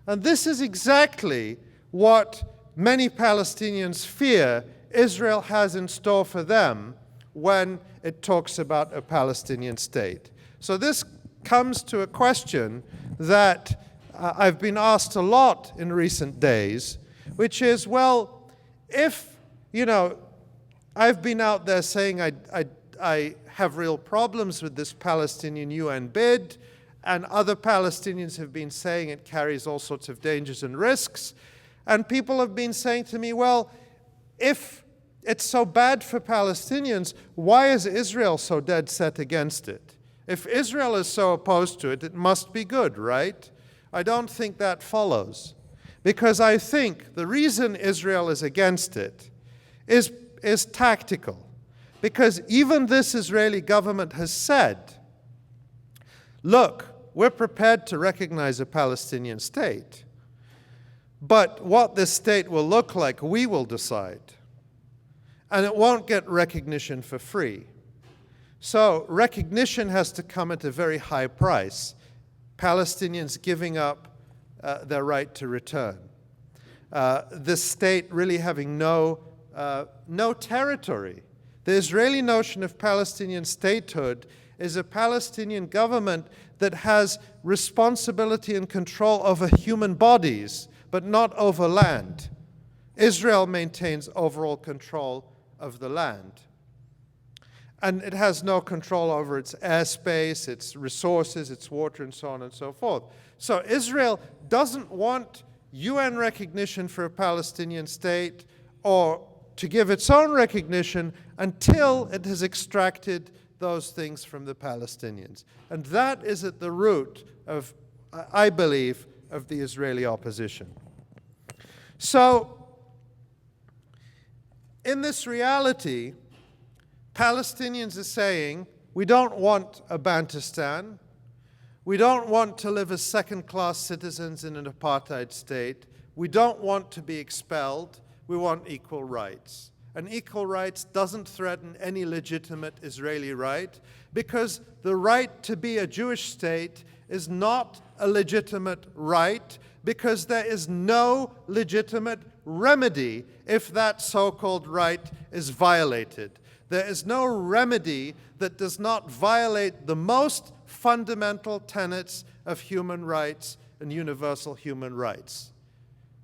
And this is exactly what many Palestinians fear Israel has in store for them when it talks about a Palestinian state. So this comes to a question that I've been asked a lot in recent days, which is, well, if, I've been out there saying I have real problems with this Palestinian UN bid, and other Palestinians have been saying it carries all sorts of dangers and risks, and people have been saying to me, well, if it's so bad for Palestinians, why is Israel so dead set against it? If Israel is so opposed to it, it must be good, right? I don't think that follows. Because I think the reason Israel is against it is tactical. Because even this Israeli government has said, look, we're prepared to recognize a Palestinian state, but what this state will look like, we will decide. And it won't get recognition for free. So recognition has to come at a very high price. Palestinians giving up their right to return. This state really having no territory. The Israeli notion of Palestinian statehood is a Palestinian government that has responsibility and control over human bodies, but not over land. Israel maintains overall control of the land. And it has no control over its airspace, its resources, its water, and so on and so forth. So Israel doesn't want UN recognition for a Palestinian state or to give its own recognition until it has extracted those things from the Palestinians. And that is at the root of, I believe, of the Israeli opposition. So, in this reality, Palestinians are saying, we don't want a Bantustan. We don't want to live as second-class citizens in an apartheid state. We don't want to be expelled. We want equal rights. And equal rights doesn't threaten any legitimate Israeli right, because the right to be a Jewish state is not a legitimate right, because there is no legitimate remedy if that so-called right is violated. There is no remedy that does not violate the most fundamental tenets of human rights and universal human rights.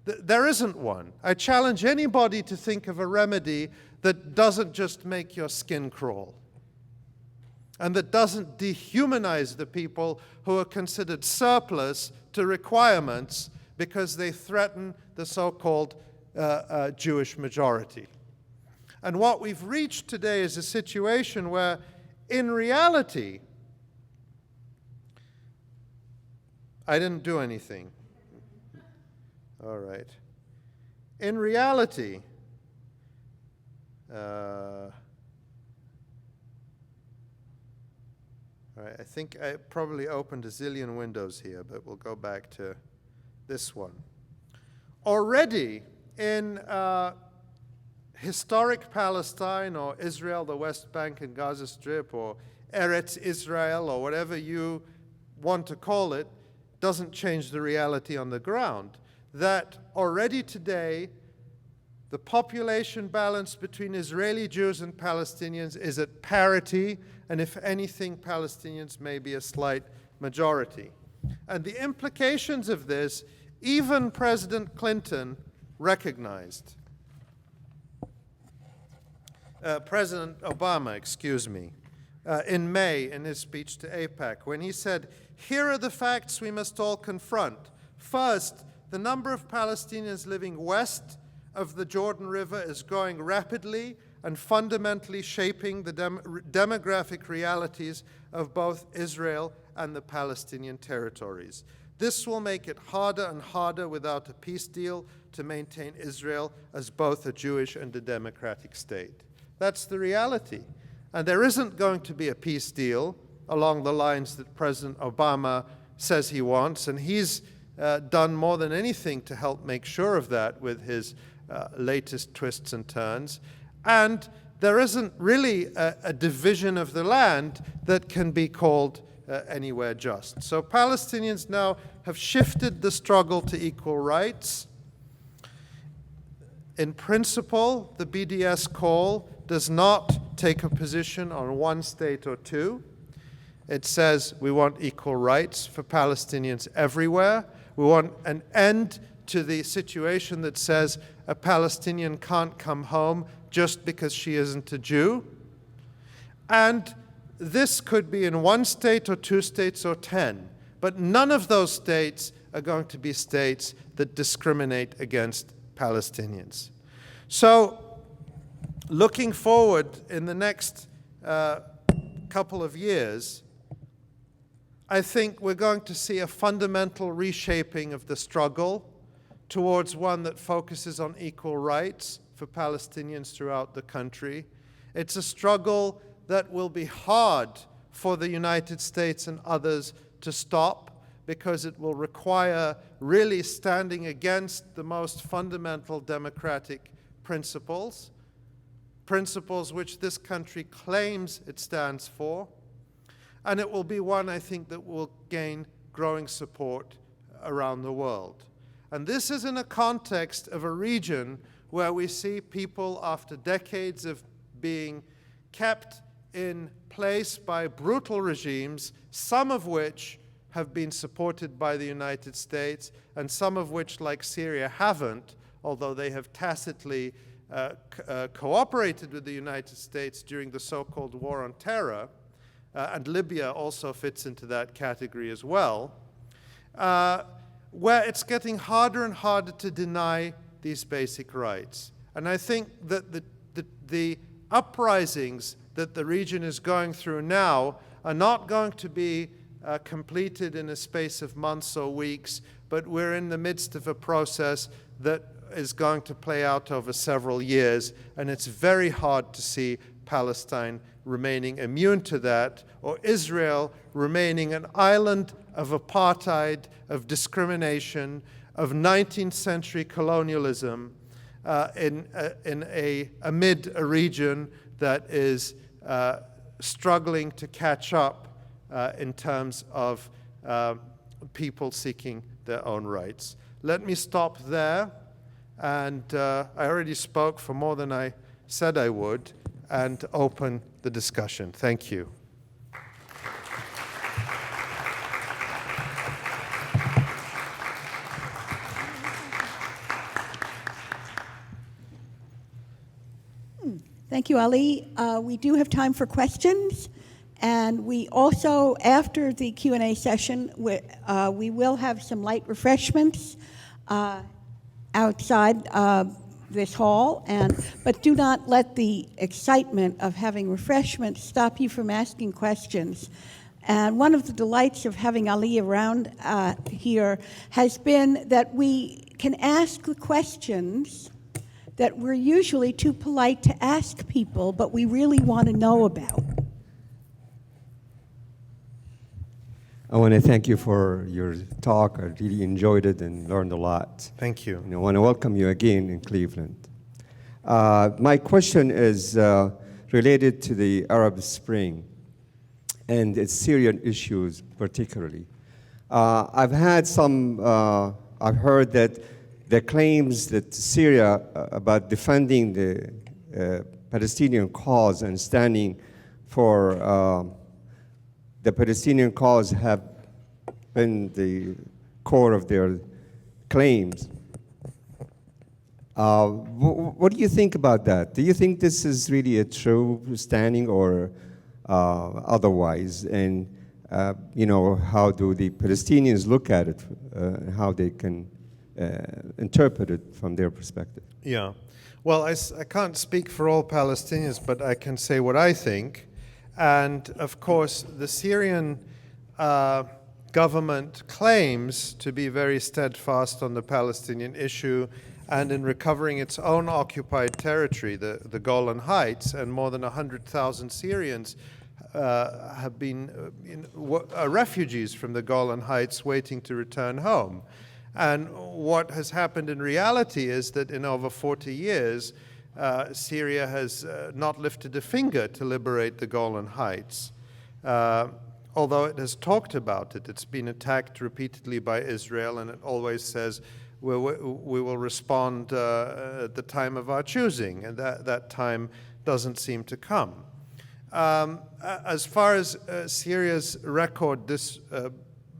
There isn't one. I challenge anybody to think of a remedy that doesn't just make your skin crawl and that doesn't dehumanize the people who are considered surplus to requirements because they threaten the so-called Jewish majority. And what we've reached today is a situation where, in reality, I didn't do anything. All right. In reality, all right, I think I probably opened a zillion windows here, but we'll go back to this one. Already in historic Palestine, or Israel, the West Bank and Gaza Strip, or Eretz Israel, or whatever you want to call it, doesn't change the reality on the ground. That already today, the population balance between Israeli Jews and Palestinians is at parity, and if anything, Palestinians may be a slight majority. And the implications of this, even President Clinton recognized. President Obama, in May in his speech to AIPAC, when he said, "Here are the facts we must all confront. First, the number of Palestinians living west of the Jordan River is growing rapidly and fundamentally shaping the demographic realities of both Israel and the Palestinian territories. This will make it harder and harder without a peace deal to maintain Israel as both a Jewish and a democratic state." That's the reality. And there isn't going to be a peace deal along the lines that President Obama says he wants, and he's done more than anything to help make sure of that with his latest twists and turns. And there isn't really a division of the land that can be called anywhere just. So Palestinians now have shifted the struggle to equal rights. In principle, the BDS call does not take a position on one state or two. It says we want equal rights for Palestinians everywhere. We want an end to the situation that says a Palestinian can't come home just because she isn't a Jew. And this could be in one state or two states or 10, but none of those states are going to be states that discriminate against Palestinians. So, looking forward in the next couple of years, I think we're going to see a fundamental reshaping of the struggle towards one that focuses on equal rights for Palestinians throughout the country. It's a struggle that will be hard for the United States and others to stop, because it will require really standing against the most fundamental democratic principles which this country claims it stands for. And it will be one, I think, that will gain growing support around the world. And this is in a context of a region where we see people, after decades of being kept in place by brutal regimes, some of which have been supported by the United States, and some of which, like Syria, haven't, although they have tacitly cooperated with the United States during the so-called war on terror, and Libya also fits into that category as well, where it's getting harder and harder to deny these basic rights. And I think that the uprisings that the region is going through now are not going to be completed in a space of months or weeks, but we're in the midst of a process that is going to play out over several years, and it's very hard to see Palestine remaining immune to that, or Israel remaining an island of apartheid, of discrimination, of 19th century colonialism amid a region that is struggling to catch up in terms of people seeking their own rights. Let me stop there, and I already spoke for more than I said I would, and open the discussion. Thank you. Thank you, Ali. We do have time for questions, and we also, after the Q&A session, we will have some light refreshments outside this hall, but do not let the excitement of having refreshments stop you from asking questions. And one of the delights of having Ali around here has been that we can ask the questions that we're usually too polite to ask people, but we really want to know about. I want to thank you for your talk. I really enjoyed it and learned a lot. Thank you. And I want to welcome you again in Cleveland. My question is related to the Arab Spring and its Syrian issues particularly. I've heard that the claims that Syria about defending the Palestinian cause and standing for the Palestinian cause have been the core of their claims. What do you think about that? Do you think this is really a true standing or otherwise? And how do the Palestinians look at it? How they can interpret it from their perspective? Yeah. Well, I can't speak for all Palestinians, but I can say what I think. And of course, the Syrian government claims to be very steadfast on the Palestinian issue and in recovering its own occupied territory, the Golan Heights, and more than 100,000 Syrians have been refugees from the Golan Heights waiting to return home. And what has happened in reality is that in over 40 years, Syria has not lifted a finger to liberate the Golan Heights. Although it has talked about it, it's been attacked repeatedly by Israel, and it always says, we will respond at the time of our choosing, and that time doesn't seem to come. As far as Syria's record, this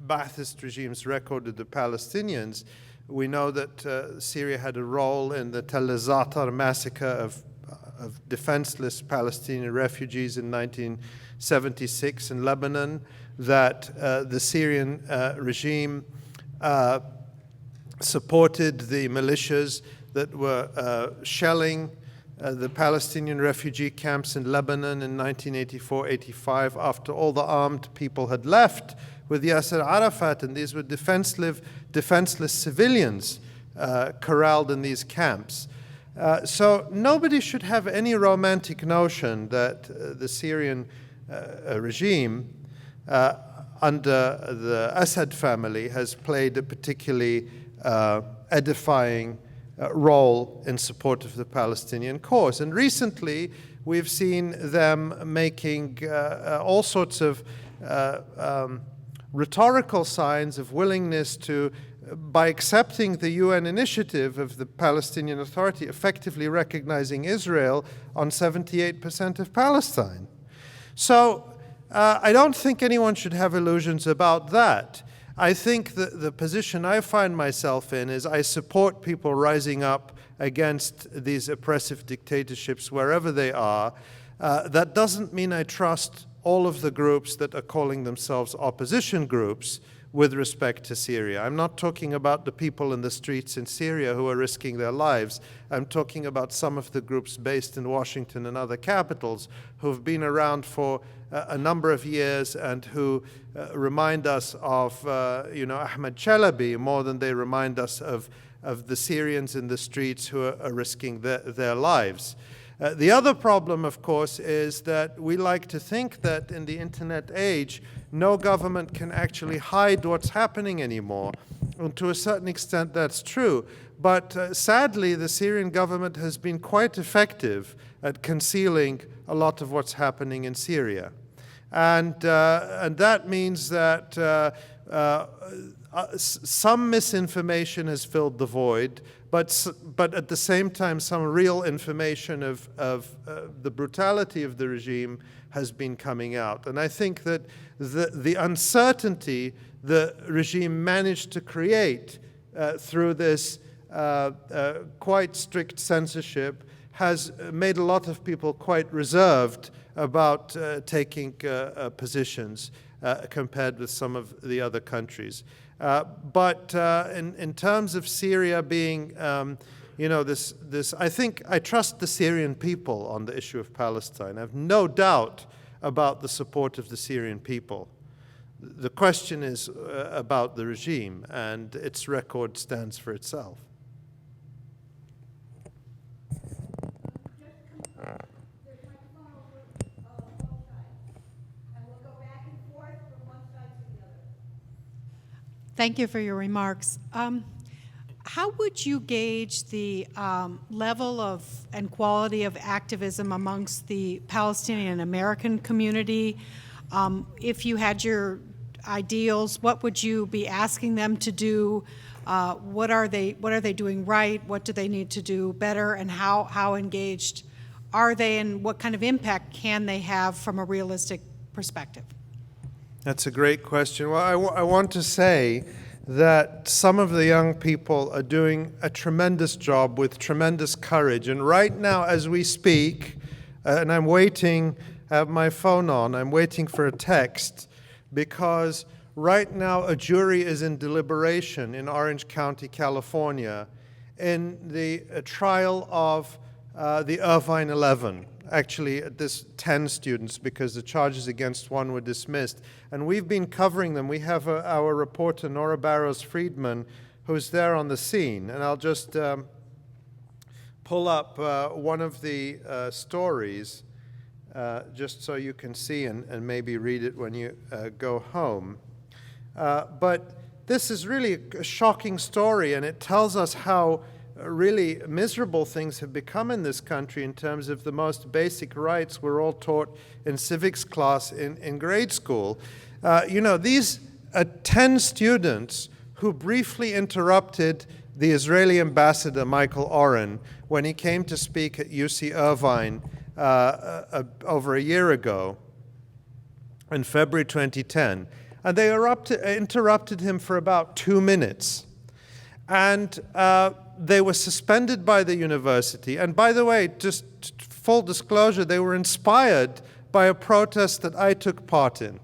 Ba'athist regime's record with the Palestinians, we know that Syria had a role in the Tel Zatar massacre of defenseless Palestinian refugees in 1976 in Lebanon, that the Syrian regime supported the militias that were shelling the Palestinian refugee camps in Lebanon in 1984-85 after all the armed people had left with Yasser Arafat, and these were defenseless civilians corralled in these camps. So nobody should have any romantic notion that the Syrian regime under the Assad family has played a particularly edifying role in support of the Palestinian cause. And recently, we've seen them making all sorts of rhetorical signs of willingness to, by accepting the UN initiative of the Palestinian Authority, effectively recognizing Israel on 78% of Palestine. So I don't think anyone should have illusions about that. I think that the position I find myself in is I support people rising up against these oppressive dictatorships wherever they are. That doesn't mean I trust all of the groups that are calling themselves opposition groups with respect to Syria. I'm not talking about the people in the streets in Syria who are risking their lives. I'm talking about some of the groups based in Washington and other capitals who've been around for a number of years and who remind us of Ahmed Chalabi more than they remind us of the Syrians in the streets who are risking their lives. The other problem, of course, is that we like to think that in the internet age, no government can actually hide what's happening anymore. And to a certain extent, that's true. But sadly, the Syrian government has been quite effective at concealing a lot of what's happening in Syria. And that means that some misinformation has filled the void, but at the same time, some real information of the brutality of the regime has been coming out. And I think that the uncertainty the regime managed to create through this quite strict censorship has made a lot of people quite reserved about taking positions compared with some of the other countries. But in terms of Syria being, I think I trust the Syrian people on the issue of Palestine. I have no doubt about the support of the Syrian people. The question is about the regime, and its record stands for itself. Thank you for your remarks. How would you gauge the level of and quality of activism amongst the Palestinian American community? If you had your ideals, what would you be asking them to do? What are they doing right? What do they need to do better? And how engaged are they? And what kind of impact can they have from a realistic perspective? That's a great question. Well, I want to say that some of the young people are doing a tremendous job with tremendous courage. And right now, as we speak, and I'm waiting, I have my phone on, I'm waiting for a text, because right now a jury is in deliberation in Orange County, California, in the trial of the Irvine 11. Actually, this 10 students, because the charges against one were dismissed. And we've been covering them. We have our reporter, Nora Barrows-Friedman, who's there on the scene. And I'll just pull up one of the stories, just so you can see and maybe read it when you go home. But this is really a shocking story, and it tells us how really miserable things have become in this country in terms of the most basic rights we're all taught in civics class in grade school. These 10 students who briefly interrupted the Israeli ambassador, Michael Oren, when he came to speak at UC Irvine over a year ago, in February 2010. And they interrupted him for about 2 minutes. And they were suspended by the university. And by the way, just full disclosure, they were inspired by a protest that I took part in,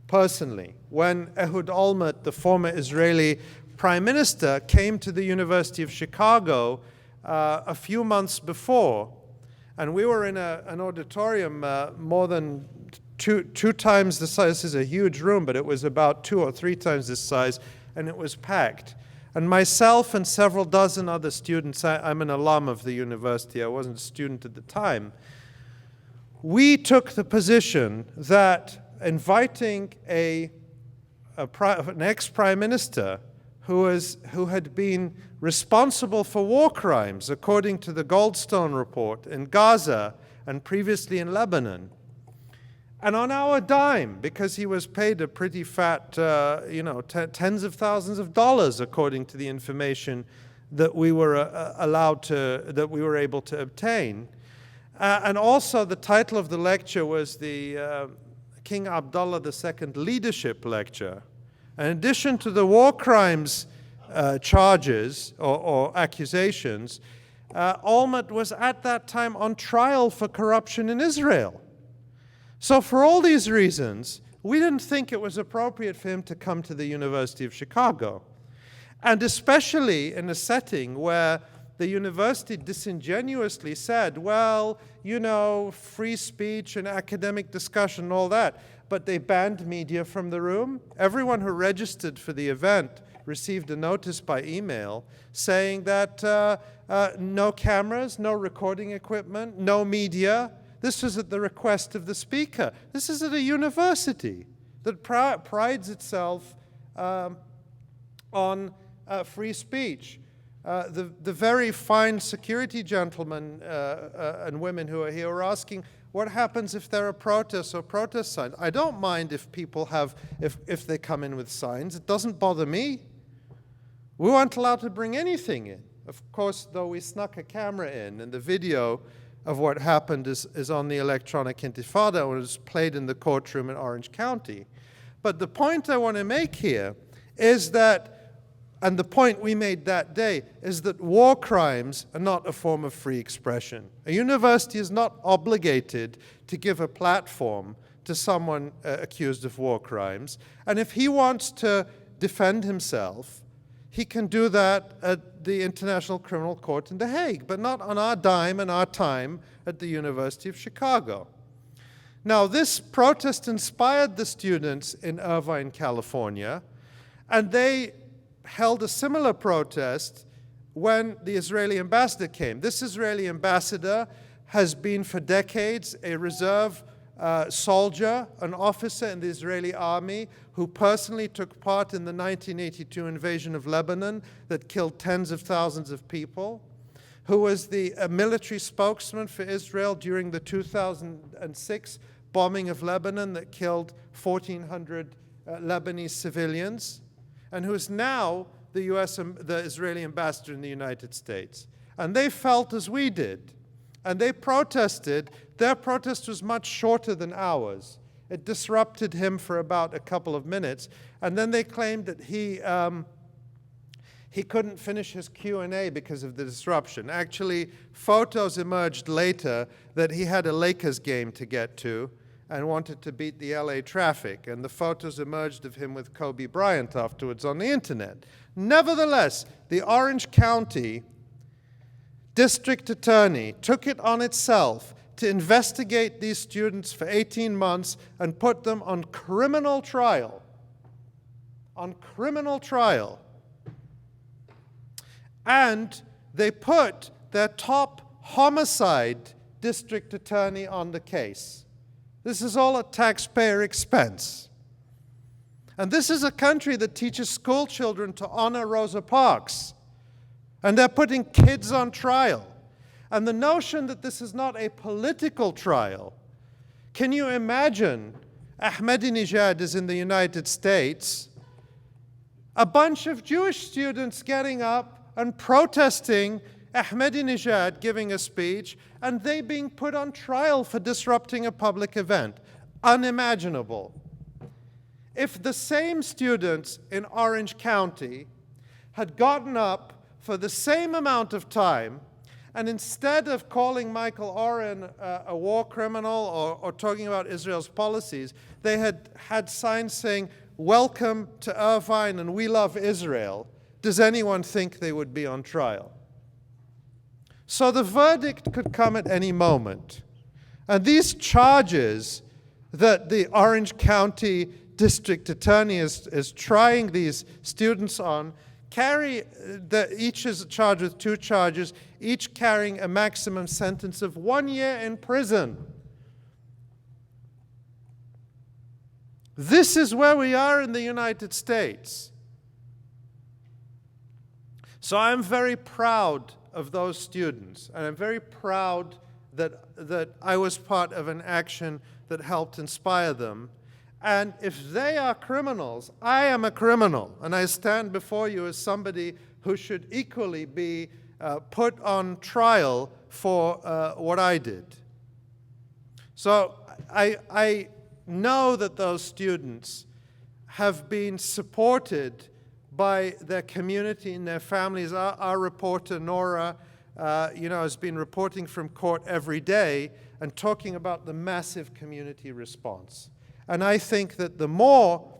personally, when Ehud Olmert, the former Israeli prime minister, came to the University of Chicago a few months before. And we were in an auditorium more than two times the size. This is a huge room, but it was about 2 or 3 times this size, and it was packed. And myself and several dozen other students, I'm an alum of the university, I wasn't a student at the time, we took the position that inviting an ex-prime minister who had been responsible for war crimes, according to the Goldstone report, in Gaza and previously in Lebanon, and on our dime, because he was paid a pretty fat, tens of thousands of dollars, according to the information that we were that we were able to obtain. And also, the title of the lecture was the King Abdullah II Leadership Lecture. In addition to the war crimes charges or accusations, Olmert was at that time on trial for corruption in Israel. So for all these reasons, we didn't think it was appropriate for him to come to the University of Chicago. And especially in a setting where the university disingenuously said, well, free speech and academic discussion and all that, but they banned media from the room. Everyone who registered for the event received a notice by email saying that no cameras, no recording equipment, no media. This was at the request of the speaker. This is at a university that prides itself on free speech. The very fine security gentlemen and women who are here are asking, what happens if there are protests or protest signs? I don't mind if people if they come in with signs. It doesn't bother me. We weren't allowed to bring anything in. Of course, though, we snuck a camera in, and the video of what happened is on the electronic intifada, and it was played in the courtroom in Orange County. But the point I want to make here is that, and the point we made that day, is that war crimes are not a form of free expression. A university is not obligated to give a platform to someone accused of war crimes. And if he wants to defend himself, he can do that at the International Criminal Court in The Hague, but not on our dime and our time at the University of Chicago. Now, this protest inspired the students in Irvine, California, and they held a similar protest when the Israeli ambassador came. This Israeli ambassador has been for decades a reserve soldier, an officer in the Israeli army who personally took part in the 1982 invasion of Lebanon that killed tens of thousands of people, who was the military spokesman for Israel during the 2006 bombing of Lebanon that killed 1,400 Lebanese civilians, and who is now the Israeli ambassador in the United States. And they felt as we did, and they protested. Their protest was much shorter than ours. It disrupted him for about a couple of minutes, and then they claimed that he couldn't finish his Q&A because of the disruption. Actually, photos emerged later that he had a Lakers game to get to and wanted to beat the LA traffic, and the photos emerged of him with Kobe Bryant afterwards on the internet. Nevertheless, the Orange County District Attorney took it on itself to investigate these students for 18 months and put them on criminal trial. On criminal trial. And they put their top homicide district attorney on the case. This is all at taxpayer expense. And this is a country that teaches school children to honor Rosa Parks. And they're putting kids on trial. And the notion that this is not a political trial, can you imagine Ahmadinejad is in the United States, a bunch of Jewish students getting up and protesting Ahmadinejad giving a speech, and they being put on trial for disrupting a public event. Unimaginable. If the same students in Orange County had gotten up for the same amount of time, and instead of calling Michael Oren a war criminal or talking about Israel's policies, they had signs saying, "Welcome to Irvine and we love Israel," does anyone think they would be on trial? So the verdict could come at any moment. And these charges that the Orange County District Attorney is trying these students on each is charged with 2 charges, each carrying a maximum sentence of 1 year in prison. This is where we are in the United States. So I'm very proud of those students, and I'm very proud that I was part of an action that helped inspire them. And if they are criminals, I am a criminal, and I stand before you as somebody who should equally be put on trial for what I did. So I know that those students have been supported by their community and their families. Our reporter, Nora, has been reporting from court every day and talking about the massive community response. And I think that the more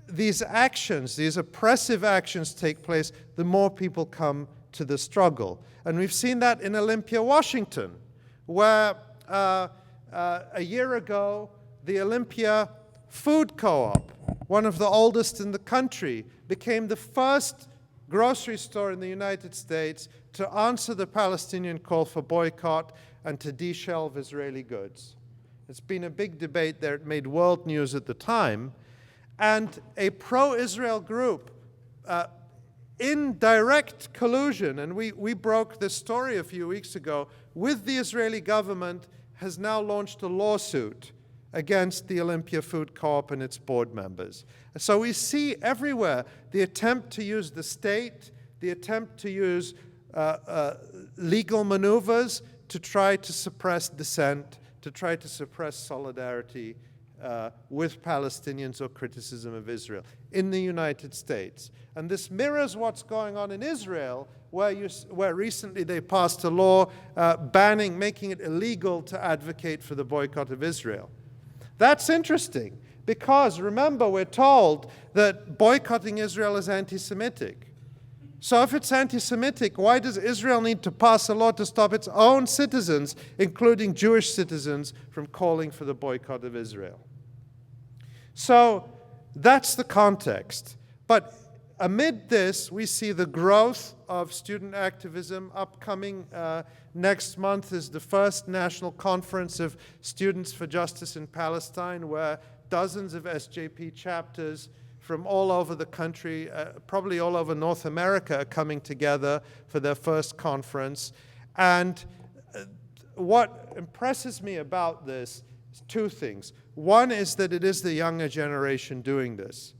these actions, these oppressive actions take place, the more people come to the struggle. And we've seen that in Olympia, Washington, where a year ago, the Olympia Food Co-op, one of the oldest in the country, became the first grocery store in the United States to answer the Palestinian call for boycott and to de-shelve Israeli goods. It's been a big debate there. It made world news at the time. And a pro-Israel group, in direct collusion, and we broke this story a few weeks ago, with the Israeli government, has now launched a lawsuit against the Olympia Food Co-op and its board members. So we see everywhere the attempt to use the state, the attempt to use legal maneuvers to try to suppress dissent, to try to suppress solidarity with Palestinians or criticism of Israel in the United States. And this mirrors what's going on in Israel, where recently they passed a law making it illegal to advocate for the boycott of Israel. That's interesting, because remember, we're told that boycotting Israel is anti-Semitic. So if it's anti-Semitic, why does Israel need to pass a law to stop its own citizens, including Jewish citizens, from calling for the boycott of Israel? So that's the context. But amid this, we see the growth of student activism. Upcoming next month is the first national conference of Students for Justice in Palestine, where dozens of SJP chapters from all over the country, probably all over North America, are coming together for their first conference. And what impresses me about this is 2 things. One is that it is the younger generation doing this.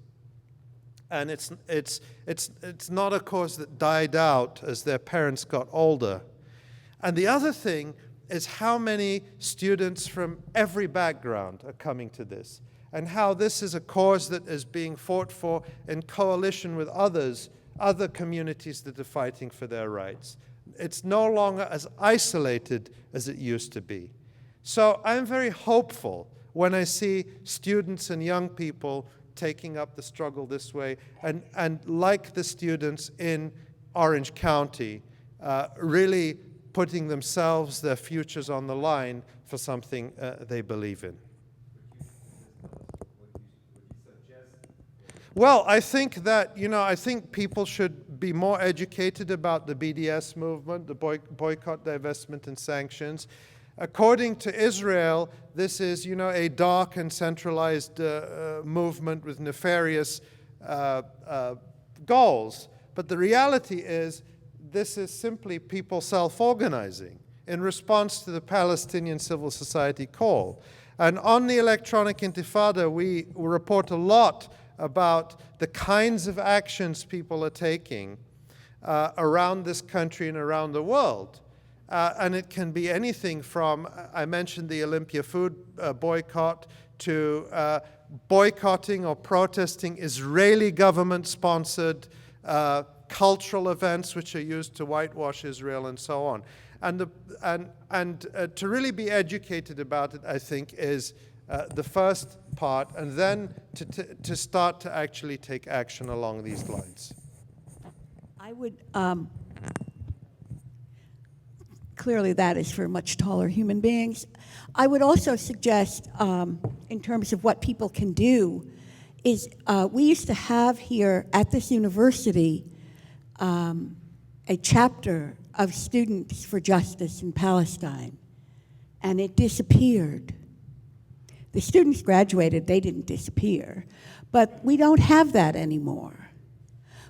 And it's not a cause that died out as their parents got older. And the other thing is how many students from every background are coming to this, and how this is a cause that is being fought for in coalition with other communities that are fighting for their rights. It's no longer as isolated as it used to be. So I'm very hopeful when I see students and young people taking up the struggle this way, and like the students in Orange County, really putting themselves, their futures on the line for something they believe in. Well, I think that, I think people should be more educated about the BDS movement, the boycott, divestment, and sanctions. According to Israel, this is, a dark and centralized movement with nefarious goals. But the reality is, this is simply people self-organizing in response to the Palestinian civil society call. And on the electronic intifada, we report a lot about the kinds of actions people are taking around this country and around the world. And it can be anything from, I mentioned the Olympia food boycott, to boycotting or protesting Israeli government-sponsored cultural events which are used to whitewash Israel and so on. And to really be educated about it, I think, is the first part, and then to start to actually take action along these lines. I would, clearly that is for much taller human beings. I would also suggest, in terms of what people can do, is we used to have here at this university a chapter of Students for Justice in Palestine, and it disappeared. The students graduated, they didn't disappear, but we don't have that anymore.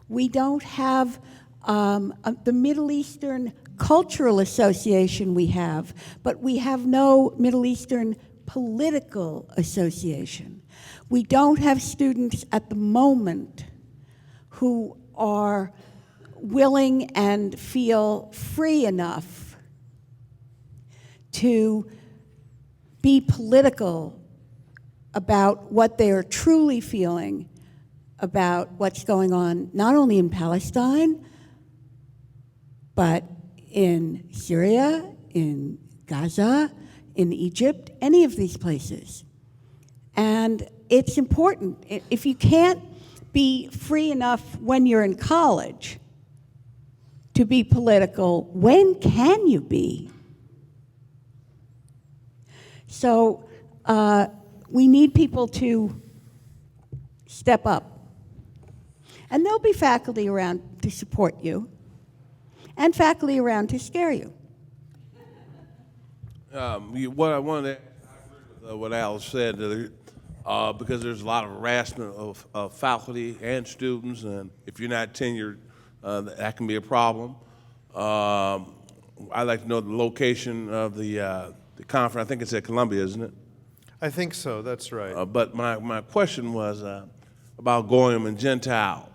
We don't have the Middle Eastern Cultural Association we have, but we have no Middle Eastern Political Association. We don't have students at the moment who are willing and feel free enough to be political about what they are truly feeling about what's going on, not only in Palestine, but in Syria, in Gaza, in Egypt, any of these places. And it's important. If you can't be free enough when you're in college to be political, when can you be? So we need people to step up. And there'll be faculty around to support you, and faculty around to scare you. What I wanted to add, I agree with what Al said, because there's a lot of harassment of faculty and students, and if you're not tenured, that can be a problem. I'd like to know the location of the conference. I think it's at Columbia, isn't it? I think so, that's right. But my question was about Goyim and Gentile,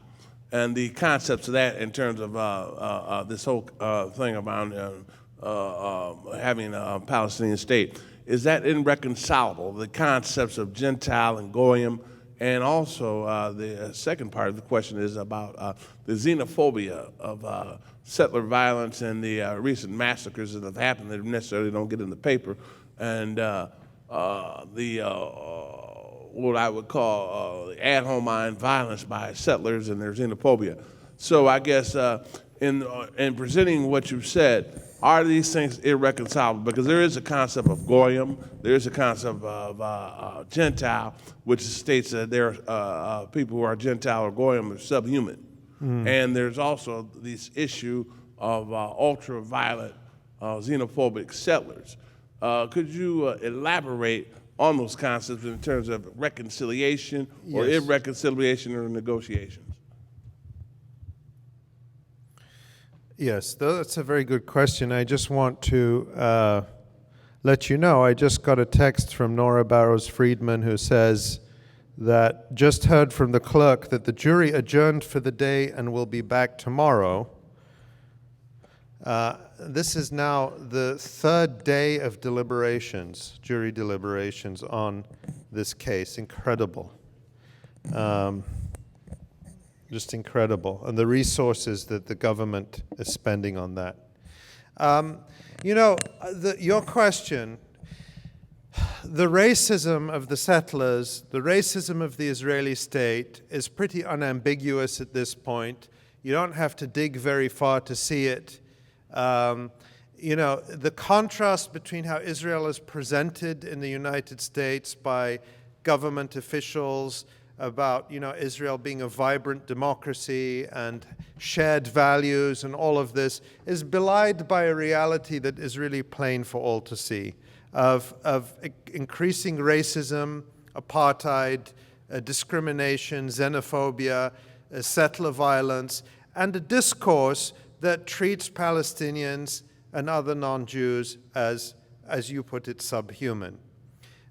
and the concepts of that in terms of this whole thing about having a Palestinian state. Is that irreconcilable, the concepts of Gentile and Goyim? And also, the second part of the question is about the xenophobia of settler violence and the recent massacres that have happened that necessarily don't get in the paper, and what I would call ad hominem violence by settlers and their xenophobia. So I guess in presenting what you said, are these things irreconcilable? Because there is a concept of Goyim, there is a concept of Gentile, which states that there are people who are Gentile or Goyim are subhuman. And there's also this issue of ultra-violent xenophobic settlers. Could you elaborate on those concepts in terms of reconciliation or Yes. irreconciliation or negotiations? Yes, that's a very good question. I just want to let you know, I just got a text from Nora Barrows-Friedman who says that just heard from the clerk that the jury adjourned for the day and will be back tomorrow. This is now the third day of deliberations, jury deliberations on this case. Incredible. Just incredible. And the resources that the government is spending on that. Your question, the racism of the settlers, the racism of the Israeli state is pretty unambiguous at this point. You don't have to dig very far to see it. The contrast between how Israel is presented in the United States by government officials about, Israel being a vibrant democracy and shared values and all of this is belied by a reality that is really plain for all to see of increasing racism, apartheid, discrimination, xenophobia, settler violence, and a discourse that treats Palestinians and other non-Jews as you put it, subhuman.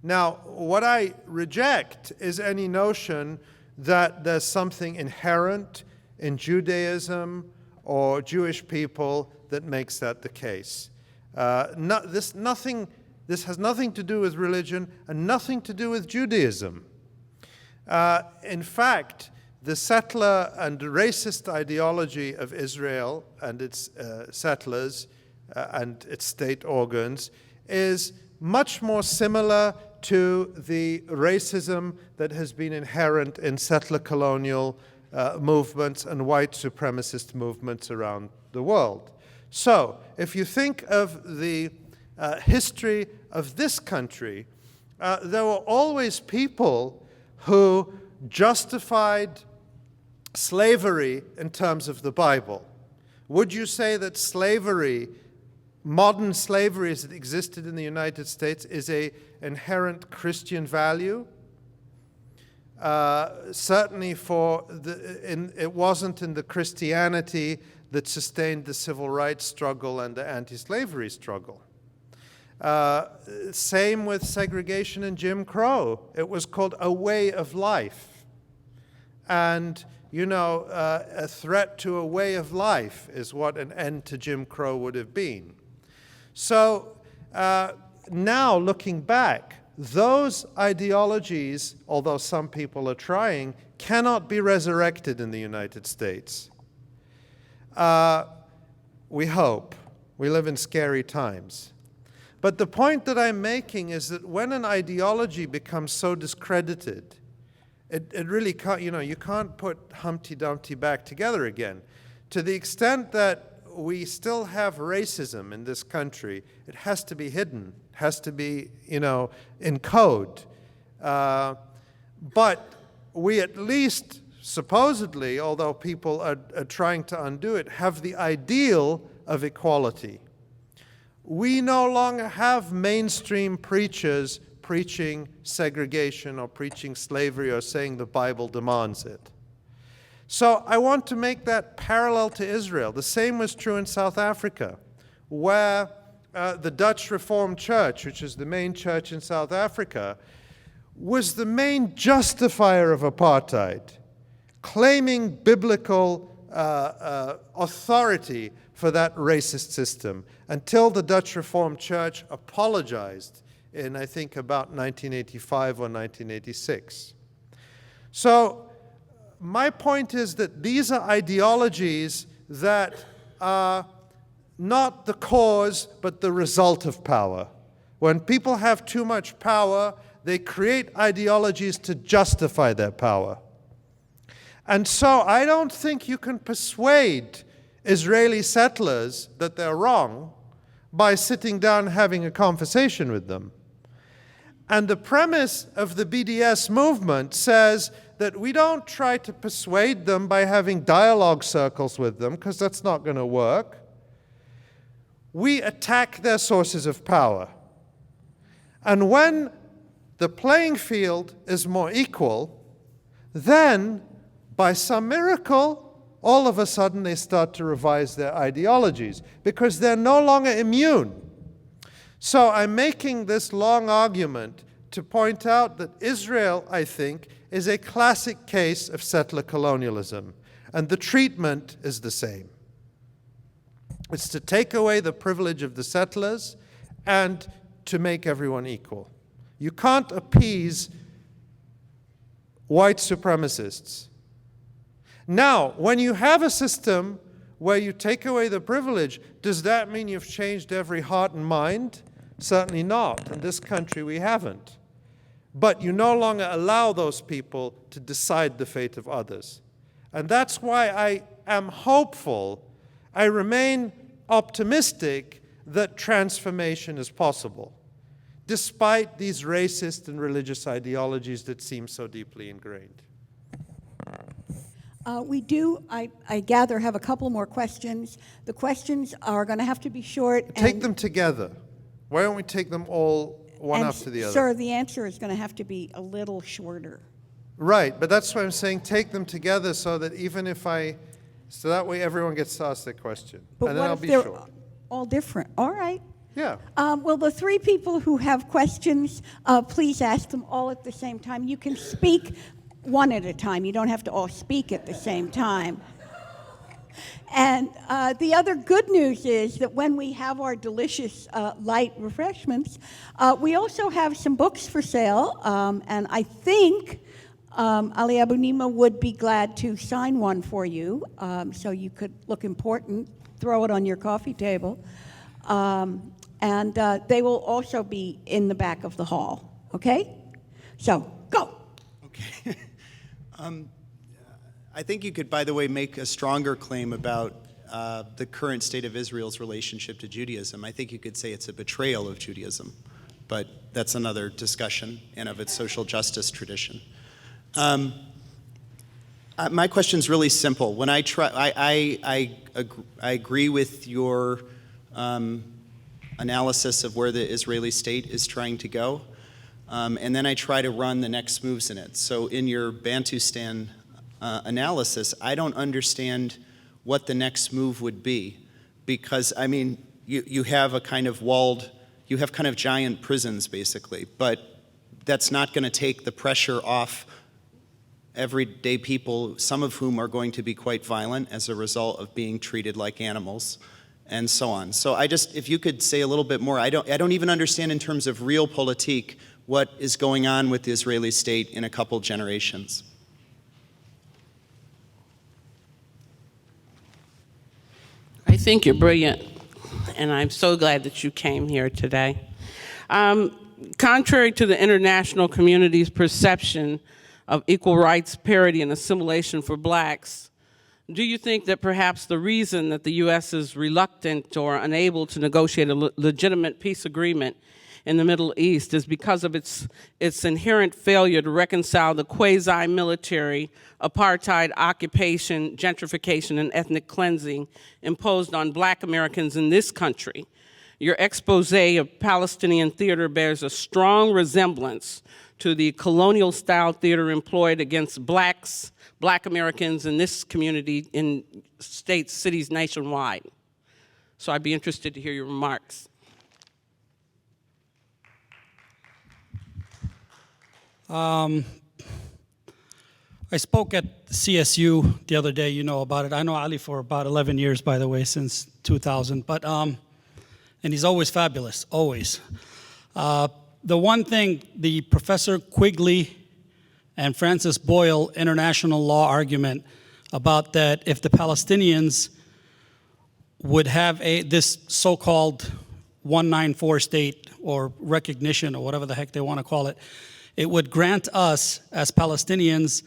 Now, what I reject is any notion that there's something inherent in Judaism or Jewish people that makes that the case. This has nothing to do with religion and nothing to do with Judaism. In fact, the settler and racist ideology of Israel and its settlers and its state organs is much more similar to the racism that has been inherent in settler colonial movements and white supremacist movements around the world. So, if you think of the history of this country, there were always people who justified slavery in terms of the Bible. Would you say that slavery, modern slavery as it existed in the United States, is an inherent Christian value? Certainly it wasn't in the Christianity that sustained the civil rights struggle and the anti-slavery struggle. Same with segregation and Jim Crow. It was called a way of life. And a threat to a way of life is what an end to Jim Crow would have been. So now looking back, those ideologies, although some people are trying, cannot be resurrected in the United States. We hope. We live in scary times. But the point that I'm making is that when an ideology becomes so discredited, it really can't, you can't put Humpty Dumpty back together again. To the extent that we still have racism in this country, it has to be hidden, has to be, in code. But we at least, supposedly, although people are trying to undo it, have the ideal of equality. We no longer have mainstream preachers preaching segregation or preaching slavery or saying the Bible demands it. So I want to make that parallel to Israel. The same was true in South Africa, where the Dutch Reformed Church, which is the main church in South Africa, was the main justifier of apartheid, claiming biblical authority for that racist system, until the Dutch Reformed Church apologized in, I think, about 1985 or 1986. So my point is that these are ideologies that are not the cause, but the result of power. When people have too much power, they create ideologies to justify their power. And so I don't think you can persuade Israeli settlers that they're wrong by sitting down and having a conversation with them. And the premise of the BDS movement says that we don't try to persuade them by having dialogue circles with them, because that's not going to work. We attack their sources of power. And when the playing field is more equal, then, by some miracle, all of a sudden they start to revise their ideologies, because they're no longer immune. So I'm making this long argument to point out that Israel, I think, is a classic case of settler colonialism, and the treatment is the same. It's to take away the privilege of the settlers and to make everyone equal. You can't appease white supremacists. Now, when you have a system where you take away the privilege, does that mean you've changed every heart and mind? Certainly not. In this country, we haven't. But you no longer allow those people to decide the fate of others. And that's why I am hopeful, I remain optimistic that transformation is possible, despite these racist and religious ideologies that seem so deeply ingrained. We do, I gather, have a couple more questions. The questions are going to have to be short. Take them together. Why don't we take them all one after the other? Sir, the answer is going to have to be a little shorter. Right, but that's why I'm saying take them together so that so that way everyone gets to ask their question. But and then what I'll if be they're short. all different? All right. Yeah. Well, the three people who have questions, please ask them all at the same time. You can speak one at a time. You don't have to all speak at the same time. And the other good news is that when we have our delicious light refreshments, we also have some books for sale. And I think Ali Abunimah would be glad to sign one for you, so you could look important, throw it on your coffee table. And they will also be in the back of the hall, okay? So, go. Okay. I think you could, by the way, make a stronger claim about the current state of Israel's relationship to Judaism. I think you could say it's a betrayal of Judaism, but that's another discussion and of its social justice tradition. My question's really simple. When I agree with your analysis of where the Israeli state is trying to go, and then I try to run the next moves in it. So in your Bantustan analysis, I don't understand what the next move would be, because, I mean, you have a kind of you have kind of giant prisons, basically, but that's not going to take the pressure off everyday people, some of whom are going to be quite violent as a result of being treated like animals, and so on. So if you could say a little bit more, I don't even understand in terms of realpolitik what is going on with the Israeli state in a couple generations. I think you're brilliant, and I'm so glad that you came here today. Contrary to the international community's perception of equal rights, parity, and assimilation for blacks, do you think that perhaps the reason that the U.S. is reluctant or unable to negotiate a legitimate peace agreement in the Middle East is because of its inherent failure to reconcile the quasi-military apartheid occupation, gentrification, and ethnic cleansing imposed on black Americans in this country? Your expose of Palestinian theater bears a strong resemblance to the colonial-style theater employed against black Americans in this community in states, cities nationwide. So I'd be interested to hear your remarks. I spoke at CSU the other day, you know about it. I know Ali for about 11 years, by the way, since 2000. But, and he's always fabulous, always. The one thing, the Professor Quigley and Francis Boyle international law argument about that if the Palestinians would have this so-called 194 state or recognition or whatever the heck they want to call it, it would grant us as Palestinians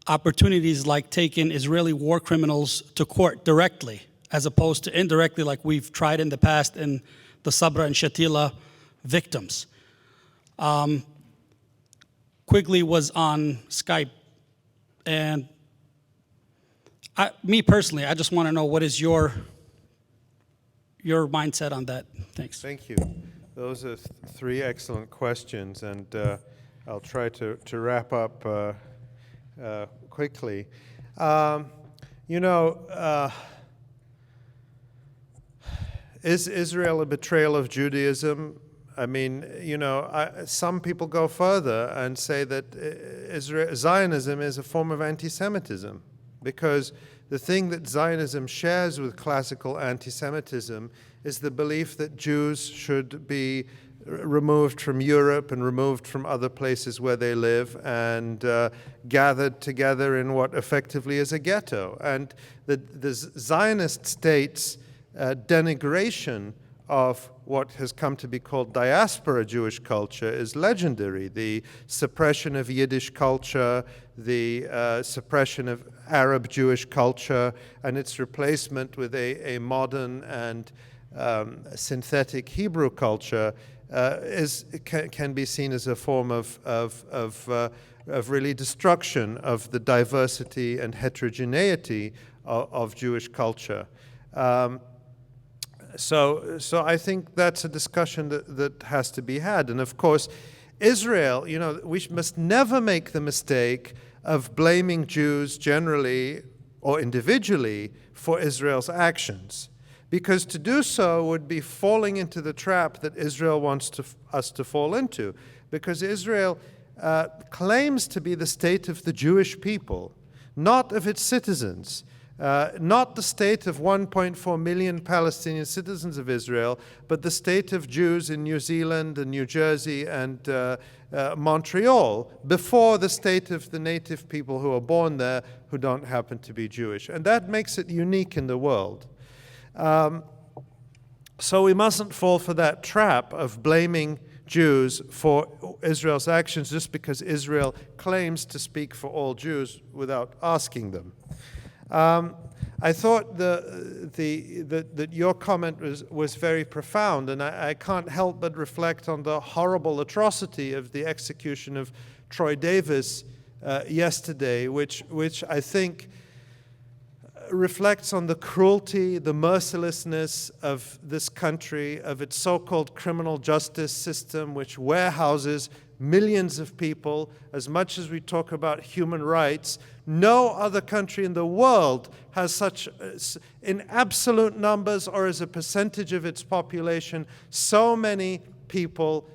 opportunities like taking Israeli war criminals to court directly, as opposed to indirectly like we've tried in the past in the Sabra and Shatila victims. Quigley was on Skype, and me personally, I just want to know what is your mindset on that. Thanks. Thank you. Those are three excellent questions, and I'll try to wrap up quickly. Is Israel a betrayal of Judaism? I mean, some people go further and say that Zionism is a form of anti-Semitism because the thing that Zionism shares with classical anti-Semitism is the belief that Jews should be removed from Europe and removed from other places where they live and gathered together in what effectively is a ghetto. And the Zionist state's denigration of what has come to be called diaspora Jewish culture is legendary. The suppression of Yiddish culture, the suppression of Arab Jewish culture, and its replacement with a modern and synthetic Hebrew culture can be seen as a form of really destruction of the diversity and heterogeneity of Jewish culture. So I think that's a discussion that has to be had. And of course, Israel, you know, we must never make the mistake of blaming Jews generally or individually for Israel's actions, because to do so would be falling into the trap that Israel wants us to fall into, because Israel claims to be the state of the Jewish people, not of its citizens. Not the state of 1.4 million Palestinian citizens of Israel, but the state of Jews in New Zealand and New Jersey and Montreal, before the state of the native people who are born there who don't happen to be Jewish. And that makes it unique in the world. So we mustn't fall for that trap of blaming Jews for Israel's actions just because Israel claims to speak for all Jews without asking them. I thought that your comment was very profound, and I can't help but reflect on the horrible atrocity of the execution of Troy Davis yesterday, which I think reflects on the cruelty, the mercilessness of this country, of its so-called criminal justice system, which warehouses millions of people. As much as we talk about human rights, no other country in the world has such, in absolute numbers or as a percentage of its population, so many people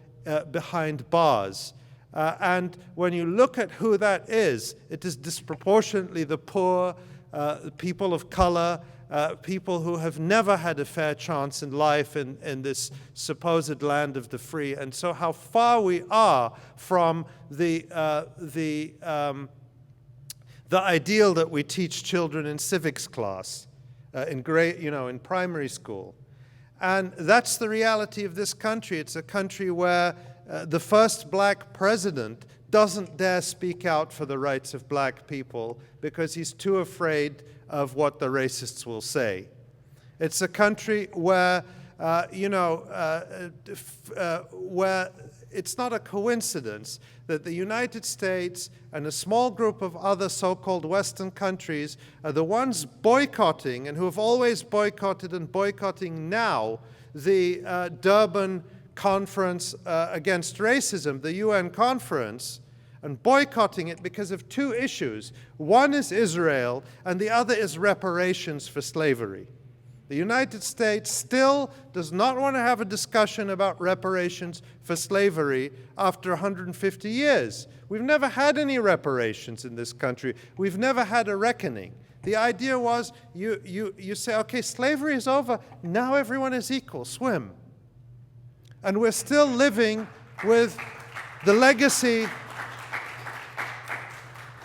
behind bars. And when you look at who that is, it is disproportionately the poor, people of color, people who have never had a fair chance in life in this supposed land of the free. And so how far we are from the ideal that we teach children in civics class, in primary school. And that's the reality of this country. It's a country where the first black president doesn't dare speak out for the rights of black people because he's too afraid of what the racists will say. It's a country where, where it's not a coincidence that the United States and a small group of other so-called Western countries are the ones boycotting, and who have always boycotted and boycotting now, the Durban Conference Against Racism, the UN conference, and boycotting it because of two issues. One is Israel, and the other is reparations for slavery. The United States still does not want to have a discussion about reparations for slavery after 150 years. We've never had any reparations in this country. We've never had a reckoning. The idea was you say, okay, slavery is over, now everyone is equal, swim. And we're still living with the legacy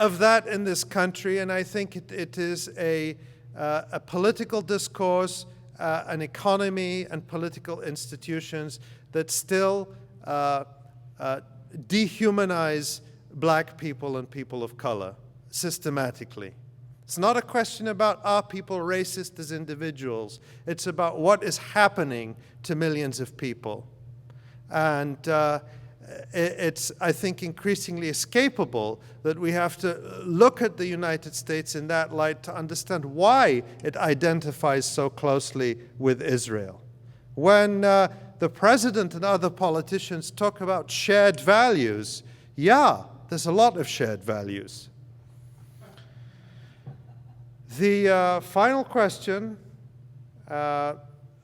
of that in this country, and I think it is a political discourse, an economy and political institutions that still dehumanize black people and people of color systematically. It's not a question about are people racist as individuals. It's about what is happening to millions of people. And it's, I think, increasingly escapable that we have to look at the United States in that light to understand why it identifies so closely with Israel. When the president and other politicians talk about shared values, yeah, there's a lot of shared values. The final question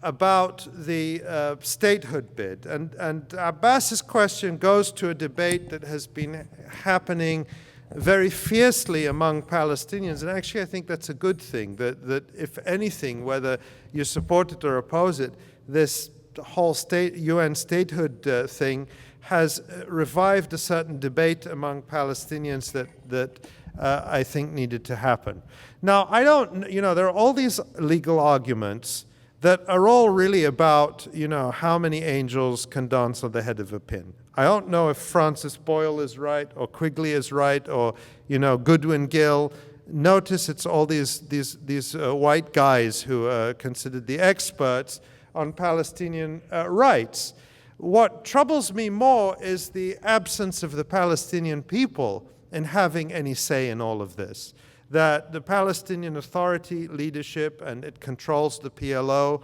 about the statehood bid. And Abbas's question goes to a debate that has been happening very fiercely among Palestinians, and actually I think that's a good thing, that if anything, whether you support it or oppose it, this whole UN statehood thing has revived a certain debate among Palestinians that I think needed to happen. Now, there are all these legal arguments that are all really about, how many angels can dance on the head of a pin. I don't know if Francis Boyle is right, or Quigley is right, or, Goodwin Gill. Notice it's all these white guys who are considered the experts on Palestinian rights. What troubles me more is the absence of the Palestinian people in having any say in all of this. That the Palestinian Authority leadership, and it controls the PLO,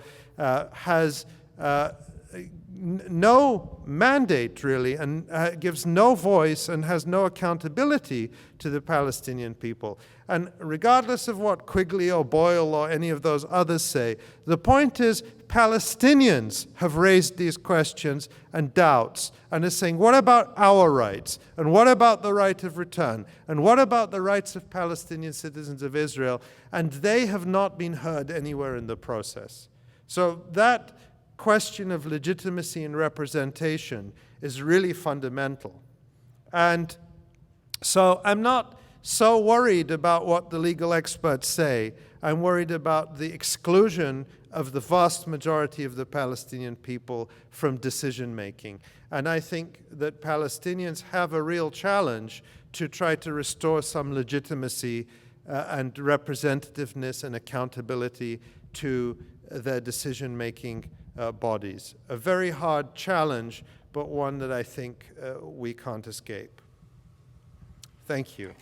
has no mandate really, and gives no voice and has no accountability to the Palestinian people. And regardless of what Quigley or Boyle or any of those others say, the point is Palestinians have raised these questions and doubts and are saying, what about our rights? And what about the right of return? And what about the rights of Palestinian citizens of Israel? And they have not been heard anywhere in the process. So that question of legitimacy and representation is really fundamental. And so I'm not so worried about what the legal experts say. I'm worried about the exclusion of the vast majority of the Palestinian people from decision-making. And I think that Palestinians have a real challenge to try to restore some legitimacy and representativeness and accountability to their decision-making bodies. A very hard challenge, but one that I think we can't escape. Thank you.